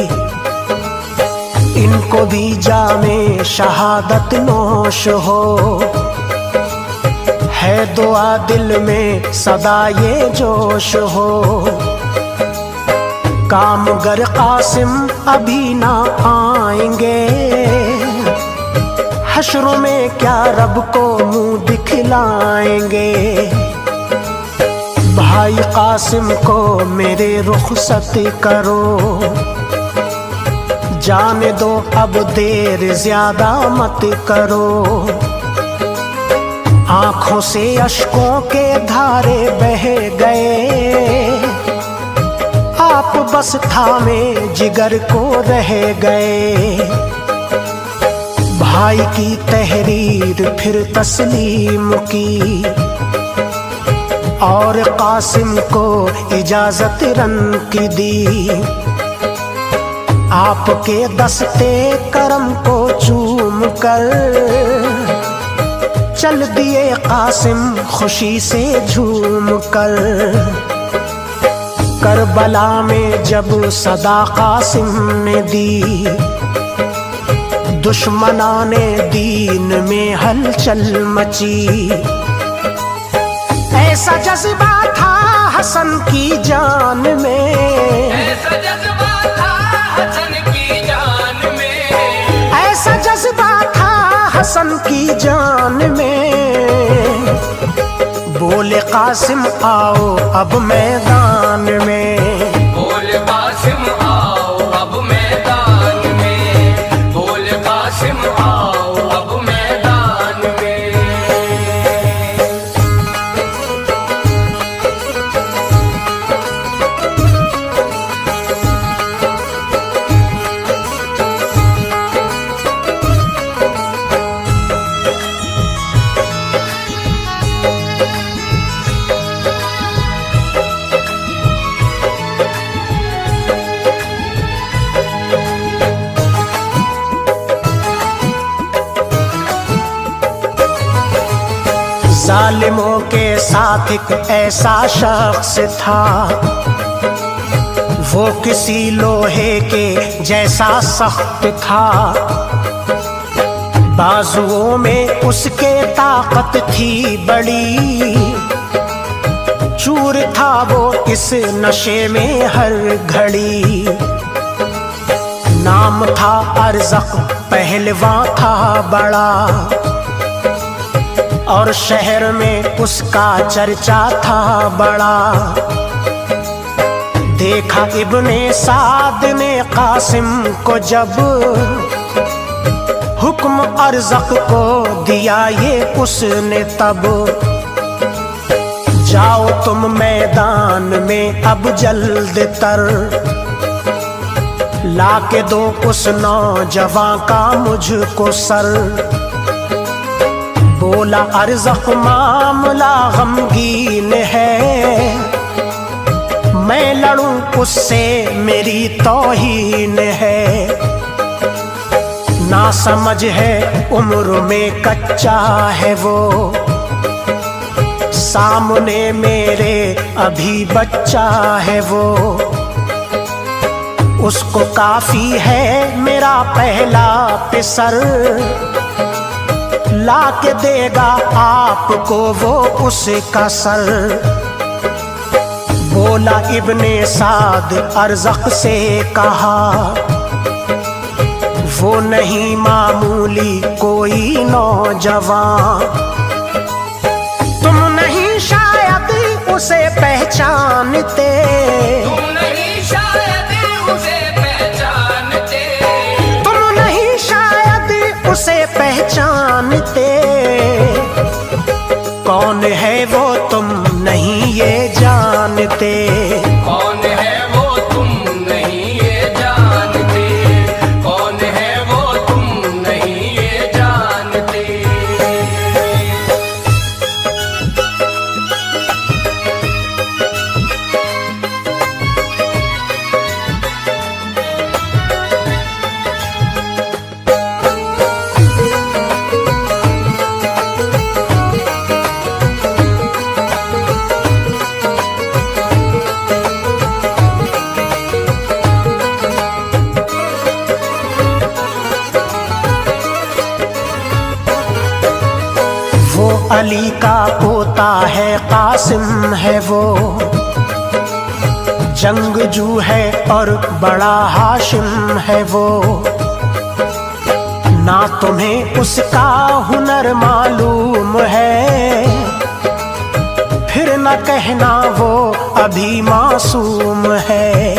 इनको भी जामे शहादत नोश हो, है दुआ दिल में सदा ये जोश हो। कामगर कासिम अभी ना आएंगे, हश्र में क्या रब को मुंह दिखलाएंगे। भाई कासिम को मेरे रुखसत करो, जाने दो अब देर ज्यादा मत करो। आंखों से अश्कों के धारे बह गए, आप बस थामे जिगर को रह गए। भाई की तहरीर फिर तस्लीम की, और कासिम को इजाजत रन की दी। आपके दस्ते करम को चूम कर चल दिए कासिम खुशी से झूम कर। करबला में जब सदा कासिम ने दी, दुश्मनाने दीन में हलचल मची। ऐसा जज्बा था हसन की जान में, ऐसा जज्बा था हसन की जान में, ऐसा जज्बा था हसन की जान में। बोले कासिम आओ अब मैदान में, बोले कासिम आओ अब मैदान में, बोले कासिम आओ अब मैदान में। जालिमों के साथ एक ऐसा शख्स था, वो किसी लोहे के जैसा सख्त था। बाजुओं में उसके ताकत थी बड़ी, चूर था वो इस नशे में हर घड़ी। नाम था अरज़क, पहलवान था बड़ा, और शहर में उसका चर्चा था बड़ा। देखा इब्ने साद ने कासिम को जब, हुक्म अरज़क को दिया ये उसने तब। जाओ तुम मैदान में अब जल्द तर, लाके दो उस नौजवान का मुझको सर। बोला अरज़क मामला गमगीन है, मैं लड़ूं उससे मेरी तौहीन है। ना समझ है उम्र में कच्चा है वो, सामने मेरे अभी बच्चा है वो। उसको काफी है मेरा पहला पिसर, ला के देगा आपको वो उसका सर। बोला इब्ने साद अरज़क से कहा, वो नहीं मामूली कोई नौजवान, तुम नहीं शायद उसे पहचानते, तुम नहीं शायद उसे पहचानते, तुम नहीं शायद उसे पहचानते। कौन है वो तुम नहीं ये जानते, कौन है वो तुम नहीं ये जानते, कौन है वो तुम नहीं ये जानते। अली का पोता है कासिम है वो, जंगजू है और बड़ा हाशिम है वो। ना तुम्हें उसका हुनर मालूम है, फिर न कहना वो अभी मासूम है।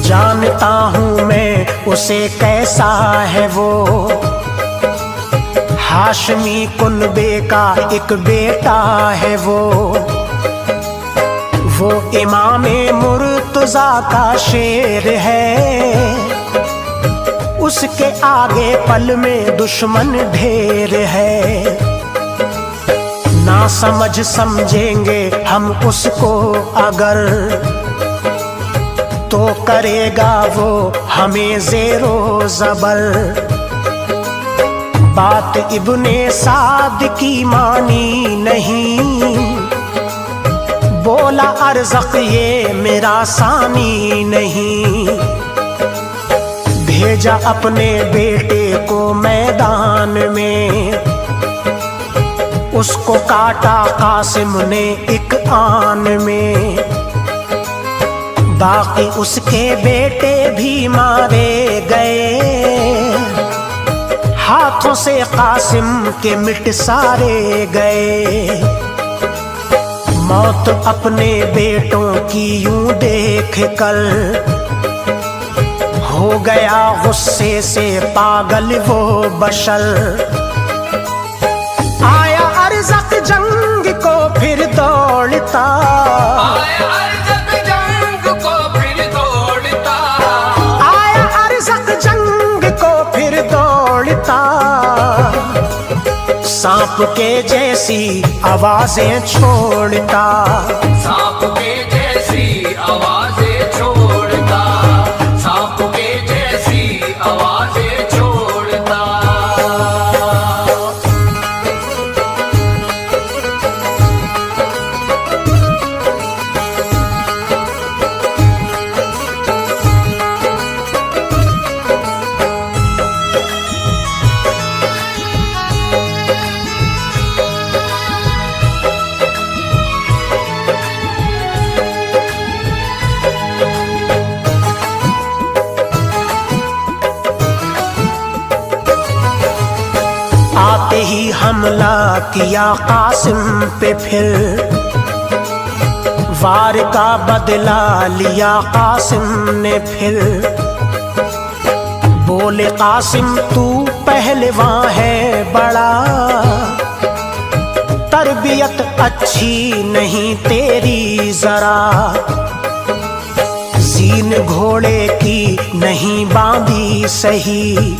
जानता हूँ मैं उसे कैसा है वो, हाशमी कुनबे का एक बेटा है वो इमामे मुर्तज़ा का शेर है। उसके आगे पल में दुश्मन ढेर है, ना समझ समझेंगे हम उसको अगर, तो करेगा वो हमें ज़ेरो ज़बर। बात इब्ने साद की मानी नहीं, बोला अरज़क़ ये मेरा सानी नहीं, भेजा अपने बेटे को मैदान में, उसको काटा कासिम ने एक आन में, बाकी उसके बेटे भी मारे गए, हाथों से कासिम के मिट सारे गए। मौत अपने बेटों की यूं देख कर हो गया गुस्से से पागल वो बशर। आया अरज़क़ जंग को फिर दौड़ता, आया अरज़क़ जंग को फिर दौड़ता, आया अरज़क़ जंग को फिर दौड़ता, सांप के जैसी आवाजें छोड़ता, सांप के जैसी आवाजें छोड़ता, सांप के जैसी आवाजें छोड़ता। आते ही हमला किया कासिम पे, फिर वार का बदला लिया कासिम ने फिर। बोले कासिम तू पहलवान है बड़ा, तरबियत अच्छी नहीं तेरी जरा, जीन घोड़े की नहीं बांधी सही,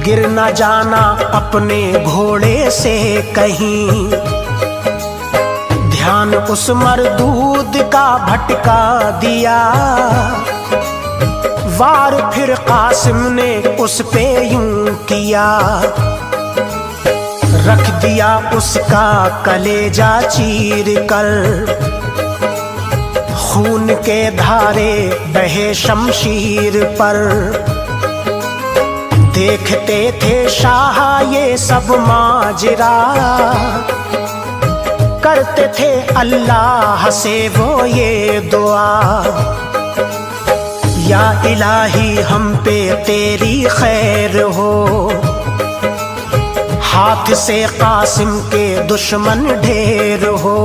गिर न जाना अपने घोड़े से कहीं। ध्यान उस मरदूद का भटका दिया, वार फिर कासिम ने उस पे यूं किया, रख दिया उसका कलेजा चीर कर, खून के धारे बहे शमशीर पर। देखते थे शाह ये सब माजरा, करते थे अल्लाह से वो ये दुआ, या इलाही हम पे तेरी खैर हो, हाथ से कासिम के दुश्मन ढेर हो।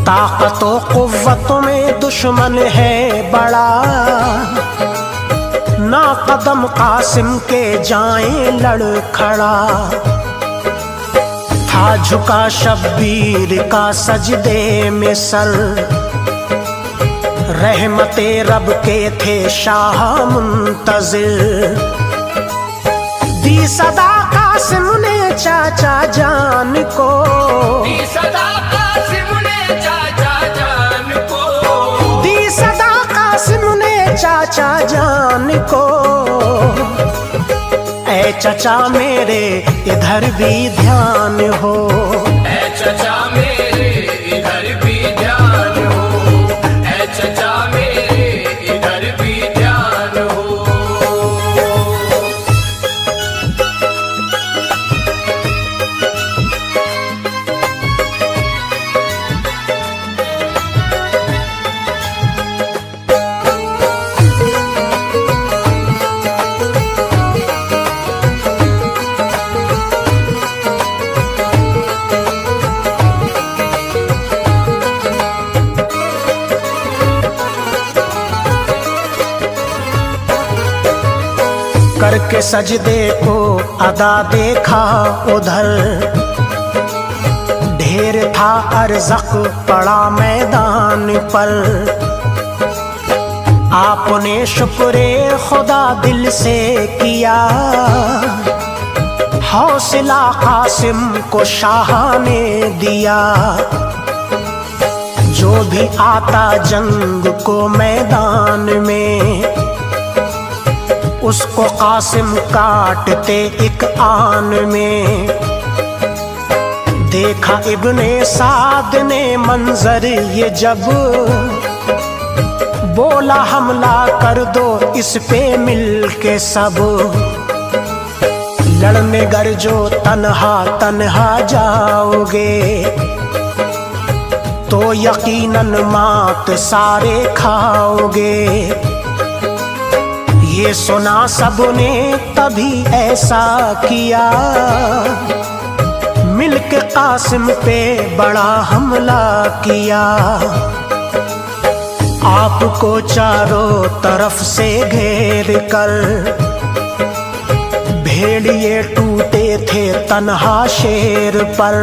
ताकतों कुव्वतों में दुश्मन है बड़ा, ना कदम कासिम के जाएं लड़ खड़ा। था झुका शब्बीर का सजदे में सर, रहमते रब के थे शाह मुंतजिर। दी सदा कासिम ने चाचा जान को, दी सदा कासिम ने चाचा जान को, दी सदा कासिम ने चाचा जान को। ऐ चचा मेरे इधर भी ध्यान हो, ऐ चचा मेरे इधर भी ध्यान हो, ऐ चचा मेरे इधर भी ध्यान हो। करके सजदे को अदा देखा उधर, ढेर था अरज़क़ पड़ा मैदान पर। आपने शुक्रे खुदा दिल से किया, हौसला कासिम को शाह ने दिया। जो भी आता जंग को मैदान में, उसको कासिम काटते एक आन में। दे देखा इब्ने साद ने मंजर ये जब, बोला हमला कर दो इस पे मिल के सब। लड़ने गरजो तन्हा तन्हा जाओगे, तो यकीनन मात सारे खाओगे। ये सुना सबने तभी ऐसा किया, मिलके कासिम पे बड़ा हमला किया। आपको चारों तरफ से घेर कर भेड़िए टूटे थे तन्हा शेर पर।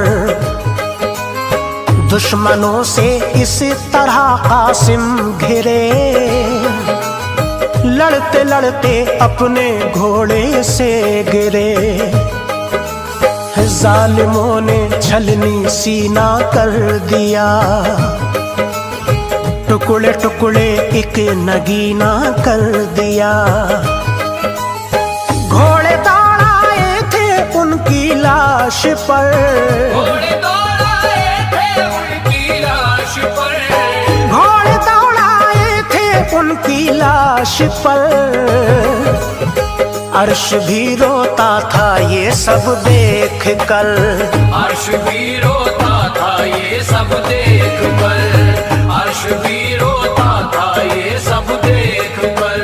दुश्मनों से इस तरह कासिम घिरे, लड़ते लड़ते अपने घोड़े से गिरे। जालिमों ने छलनी सीना कर दिया, टुकड़े टुकड़े एक नगीना कर दिया। घोड़े दौड़ाए थे उनकी लाश पर, घोड़े दौड़ाए थे उनकी लाश पर, घोड़े दौड़ाए थे उनकी लाश पर। अर्श भी रोता था ये सब देख कर, अर्श भी रोता था ये सब देख कर, अर्श भी रोता था ये सब देख कर।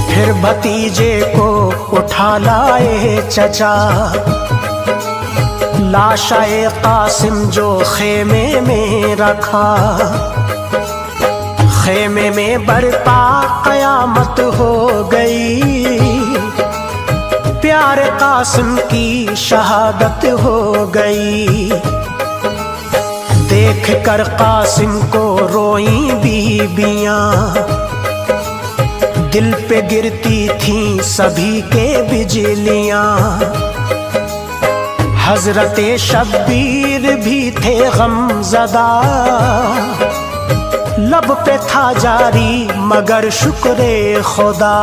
फिर भतीजे को उठा लाए चचा, लाशाए कासिम जो खेमे में रखा। खेमे में बरपा कयामत हो गई, प्यारे कासिम की शहादत हो गई। देख कर कासिम को रोई बीबियां, दिल पे गिरती थी सभी के बिजलियां। हजरते शब्बीर भी थे गमज़दा, लब पे था जारी मगर शुक्रे खुदा।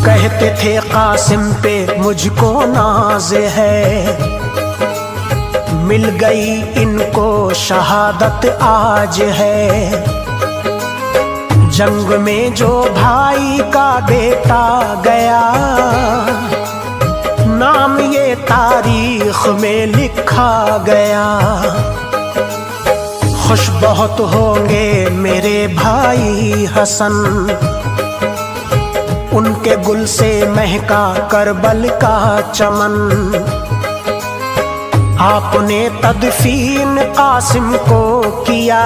कहते थे कासिम पे मुझको नाज है, मिल गई इनको शहादत आज है। जंग में जो भाई का बेटा गया, नाम ये तारीख में लिखा गया। खुश बहुत होंगे मेरे भाई हसन, उनके गुल से महका करबल का चमन। आपने तदफीन कासिम को किया,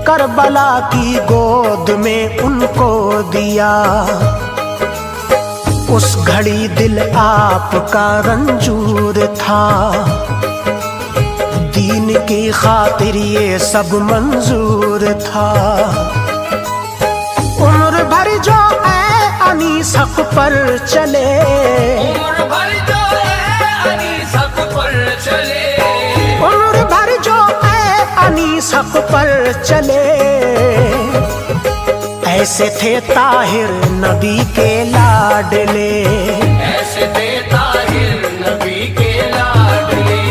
करबला की गोद में उनको दिया। उस घड़ी दिल आपका रंजूर था, दीन की खातिर ये सब मंजूर था। उम्र भर जो ऐ अनीस हक पर चले, उम्र भर जो है अनीस हक पर चले, उम्र भर जो ऐ अनीस हक पर चले। ऐसे थे ताहिर नबी के लाडले, ऐसे थे ताहिर नबी के लाडले,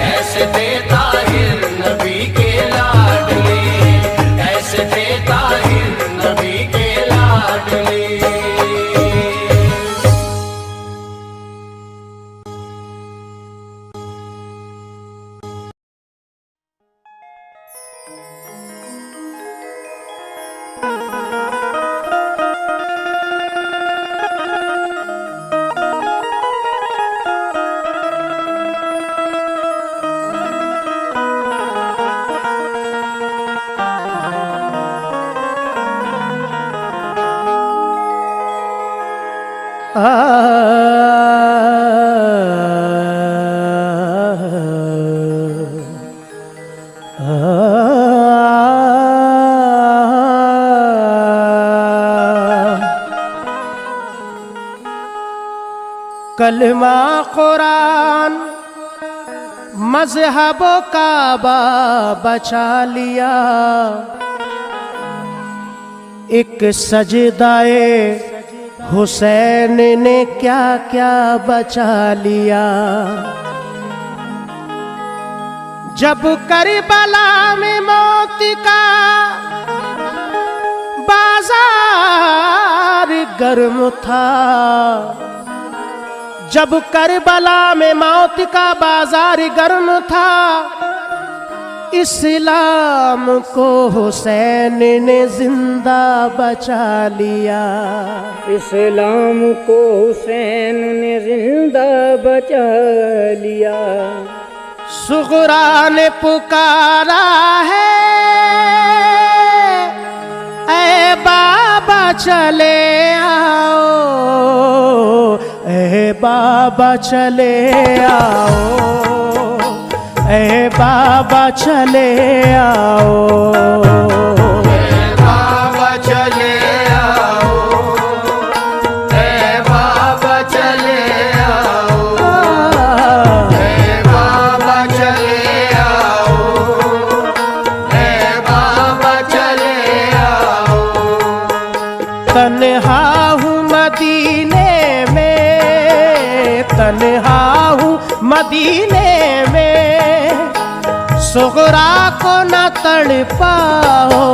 ऐसे थे ताहिर नबी के लाडले, ऐसे थे ताहिर नबी के लाडले। कलमा कुरान मजहब काबा बचा लिया, एक सजदाए हुसैन ने क्या क्या बचा लिया। जब करबला में मौत का बाजार गर्म था, जब करबला में मौत का बाजार गर्म था, इस्लाम को हुसैन ने जिंदा बचा लिया। इस्लाम को हुसैन ने जिंदा बचा लिया। सुगरा ने पुकारा है, ऐ बाबा चले आओ, ऐ बाबा चले आओ, ऐ बाबा चले आओ, ऐ बाबा चले आओ, ऐ बाबा चले आओ, ऐ बाबा चले आओ, ऐ बाबा चले आओ। तन्हा हूँ मदीने में, तन्हा हूँ मदीने में, सुगरा को न तड़पाओ,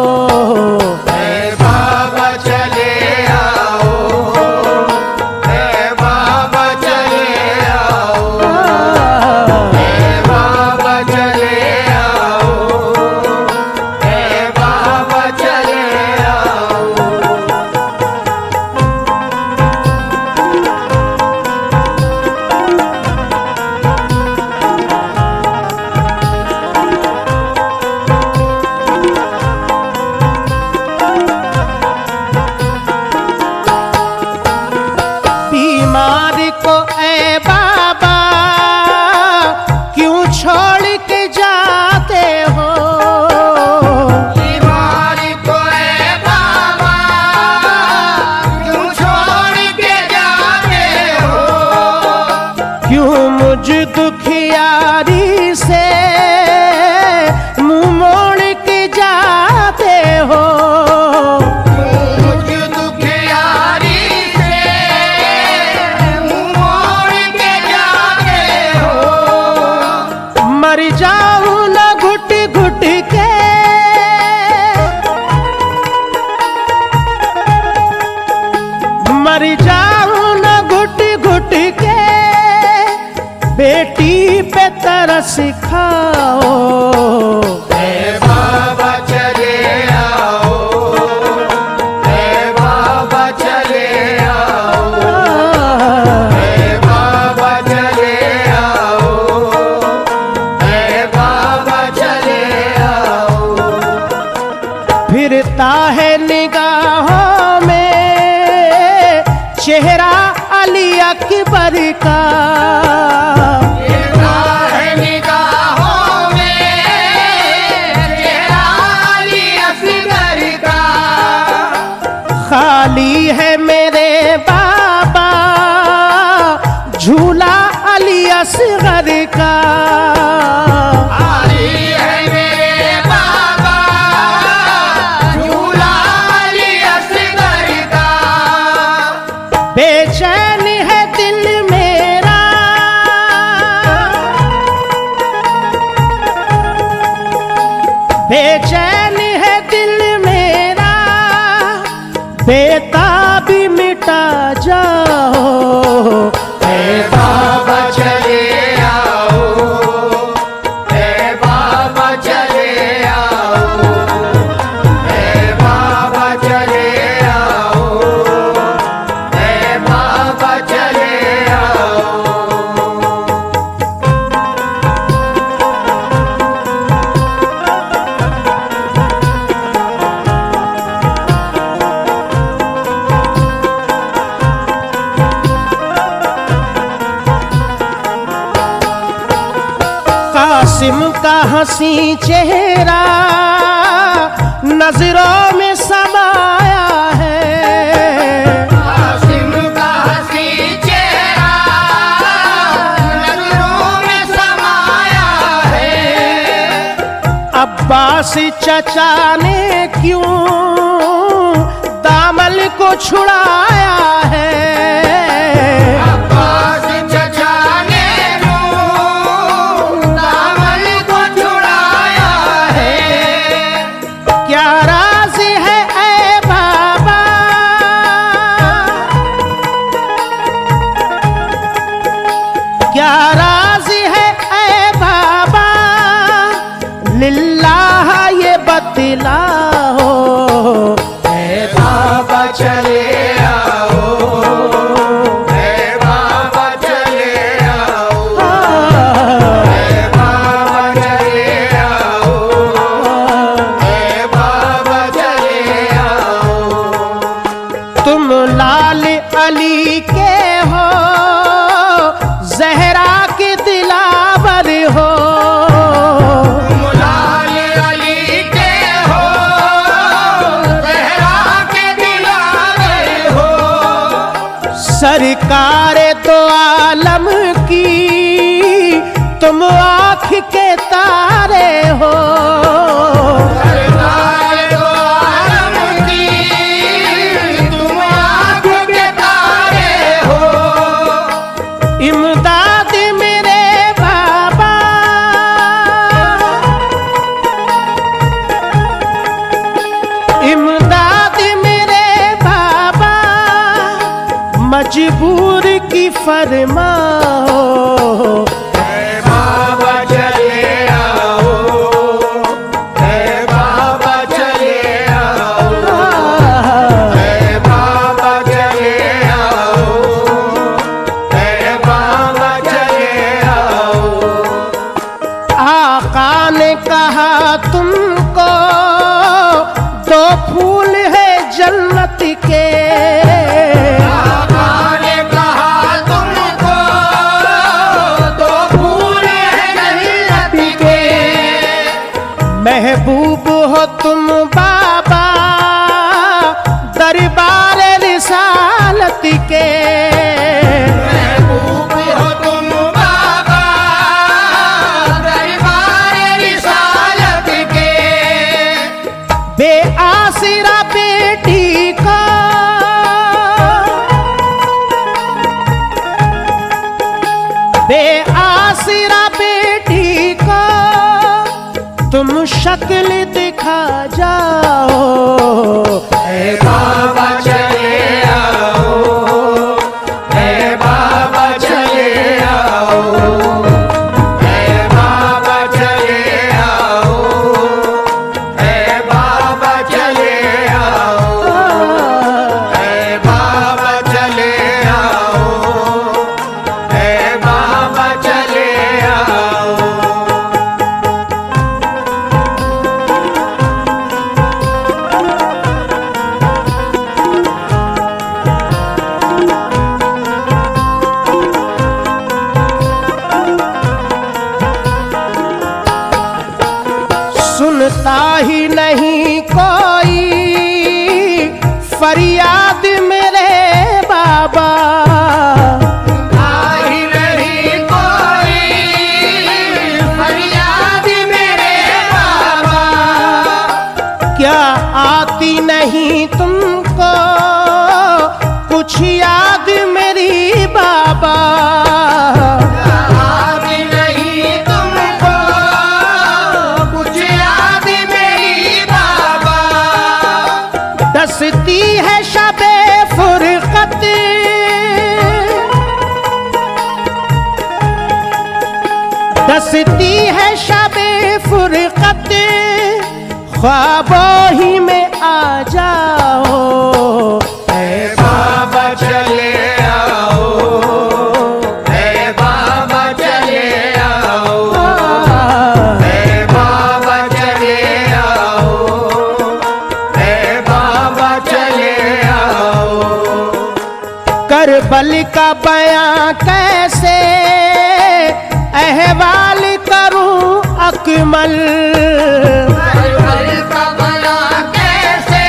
ऐ बाबा चले आओ, ऐ बाबा चले आओ, ऐ बाबा चले आओ, ऐ बाबा चले आओ। बीमार को ऐ बाबा क्यों छोड़ के जाते हो, बीमार को ऐ बाबा क्यों छोड़ के जाते हो, क्यों मुझ दुखियारी से मुंह मोड़ के जाते हो, मुझ दुखियारी से मुंह मोड़ के जाते हो। मर जाऊं न घुट घुट के, मर जाऊं न घुट घुट के, बेटी पे तरस खाओ, ऐ बाबा चले आओ, ऐ बाबा चले आओ, ऐ बाबा चले आओ, ऐ बाबा चले आओ। फिरता है निगाहों में चेहरा अली अकबर का, फिरता है निगाहों में चेहरा अली असगर का, खाली है मेरे बाबा झूला अली असगर का, खाली है मेरे बाबा झूला अली असगर का। बेचैन है दिल मेरा, बेचैन है दिल मेरा, बेताबी मिटा जाओ, ऐ बाबा चले आओ, ऐ बाबा चले आओ, ऐ बाबा चले आओ, ऐ बाबा चले आओ। कासिम का हंसी चेहरा नजरों में समाया है, कासिम का हंसी चेहरा अब्बास चचा ने क्यों दामन को छुड़ाया है। अब्बास चचा ने क्यों दामन को छुड़ाया है। क्या राज है ऐ बाबा, क्या राज है ऐ बाबा, लिल्लाह ये बतलाओ। ऐ बाबा चले आओ, ऐ बाबा चले आओ, ऐ बाबा चले आओ, ऐ बाबा चले आओ। तुम लाल अली के हो, जहरा के दिलावर हो। तुम लाल अली के हो, ज़हरा के दिलावर हो। सरकार दो आलम की तुम आँख के तारे हो। सरकार दो आलम की तुम आँख के तारे हो। इमदाद मेरे बाबा, इमदाद मेरे बाबा, मजबूर की फरमाओ। ऐ बाबा चले आओ, ऐ बाबा चले आओ, ऐ बाबा चले आओ, ऐ बाबा चले आओ। आका ने कहा तुमको दो फूल है जन्नत के। आका ने कहा तुमको दो फूल हैं जन्नत के। महबूब हो तुम बाबा दरबार रिसालत के। महबूब हो तुम बाबा दरबार रिसालत के। बेआसरा बेटी का बेआसरा बेटी का तुम शक्ल दिखा जाओ। ऐ बाबा चले आओ, ऐ बाबा चले आओ, ऐ बाबा चले आओ, ऐ बाबा चले आओ, ऐ बाबा चले आओ, ऐ बाबा चले आओ। सुनता ही नहीं कोई फरियाद मेरे बाबा। आई नहीं कोई फरियाद मेरे बाबा। क्या आती नहीं तुमको कुछ याद मेरी बाबा। आती नहीं तुमको कुछ याद मेरी बाबा। दसती है शबे फुरकत, दसती है शबे फुरकत, ख्वाबों ही में आ जाओ। ऐ बाबा चले आओ, ऐ बाबा चले आओ, ऐ बाबा चले आओ, ऐ बाबा चले आओ। करबल का बयां कैसे अहवाल करूं अकमल। करबल का बयां कैसे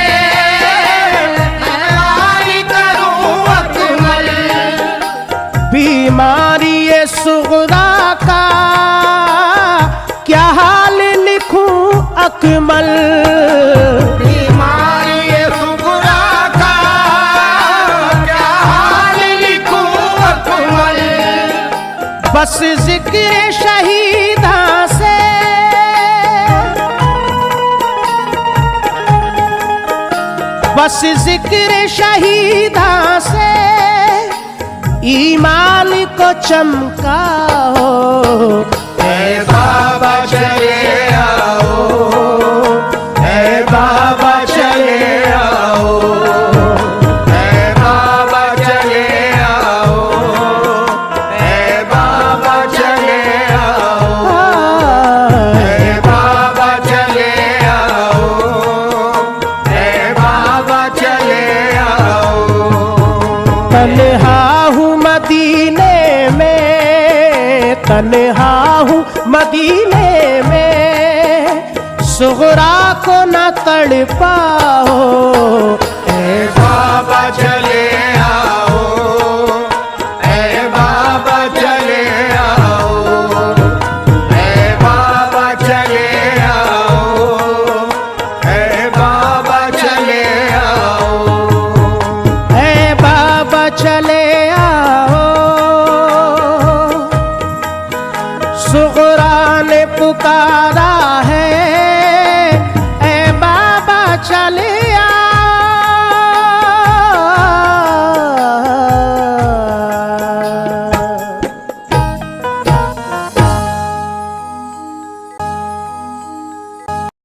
अहवाल करूं अकमल। बीमारी सुगरा का क्या हाल लिखूं अकमल। बीमारी ये सुगरा का क्या हाल लिखूं अकमल। बस जिक्र शहीदा से बस जिक्र शहीदा से ईमान को चमका हो। ऐ बाबा चले आओ, ऐ बाबा चले आओ, ऐ बाबा चले आओ, ऐ बाबा चले आओ, ऐ बाबा चले आओ, ऐ बाबा चले आओ। तन्हा हूँ मदीने में, तन्हा हूँ मदीने में, सुगरा को न तड़पाओ। ऐ बाबा चले आओ, ऐ बाबा चले आओ, ऐ बाबा चले आओ, ऐ बाबा चले आओ। ऐ बाबा चले आओ, सुगरा ने पुकारा है। ऐ बाबा चले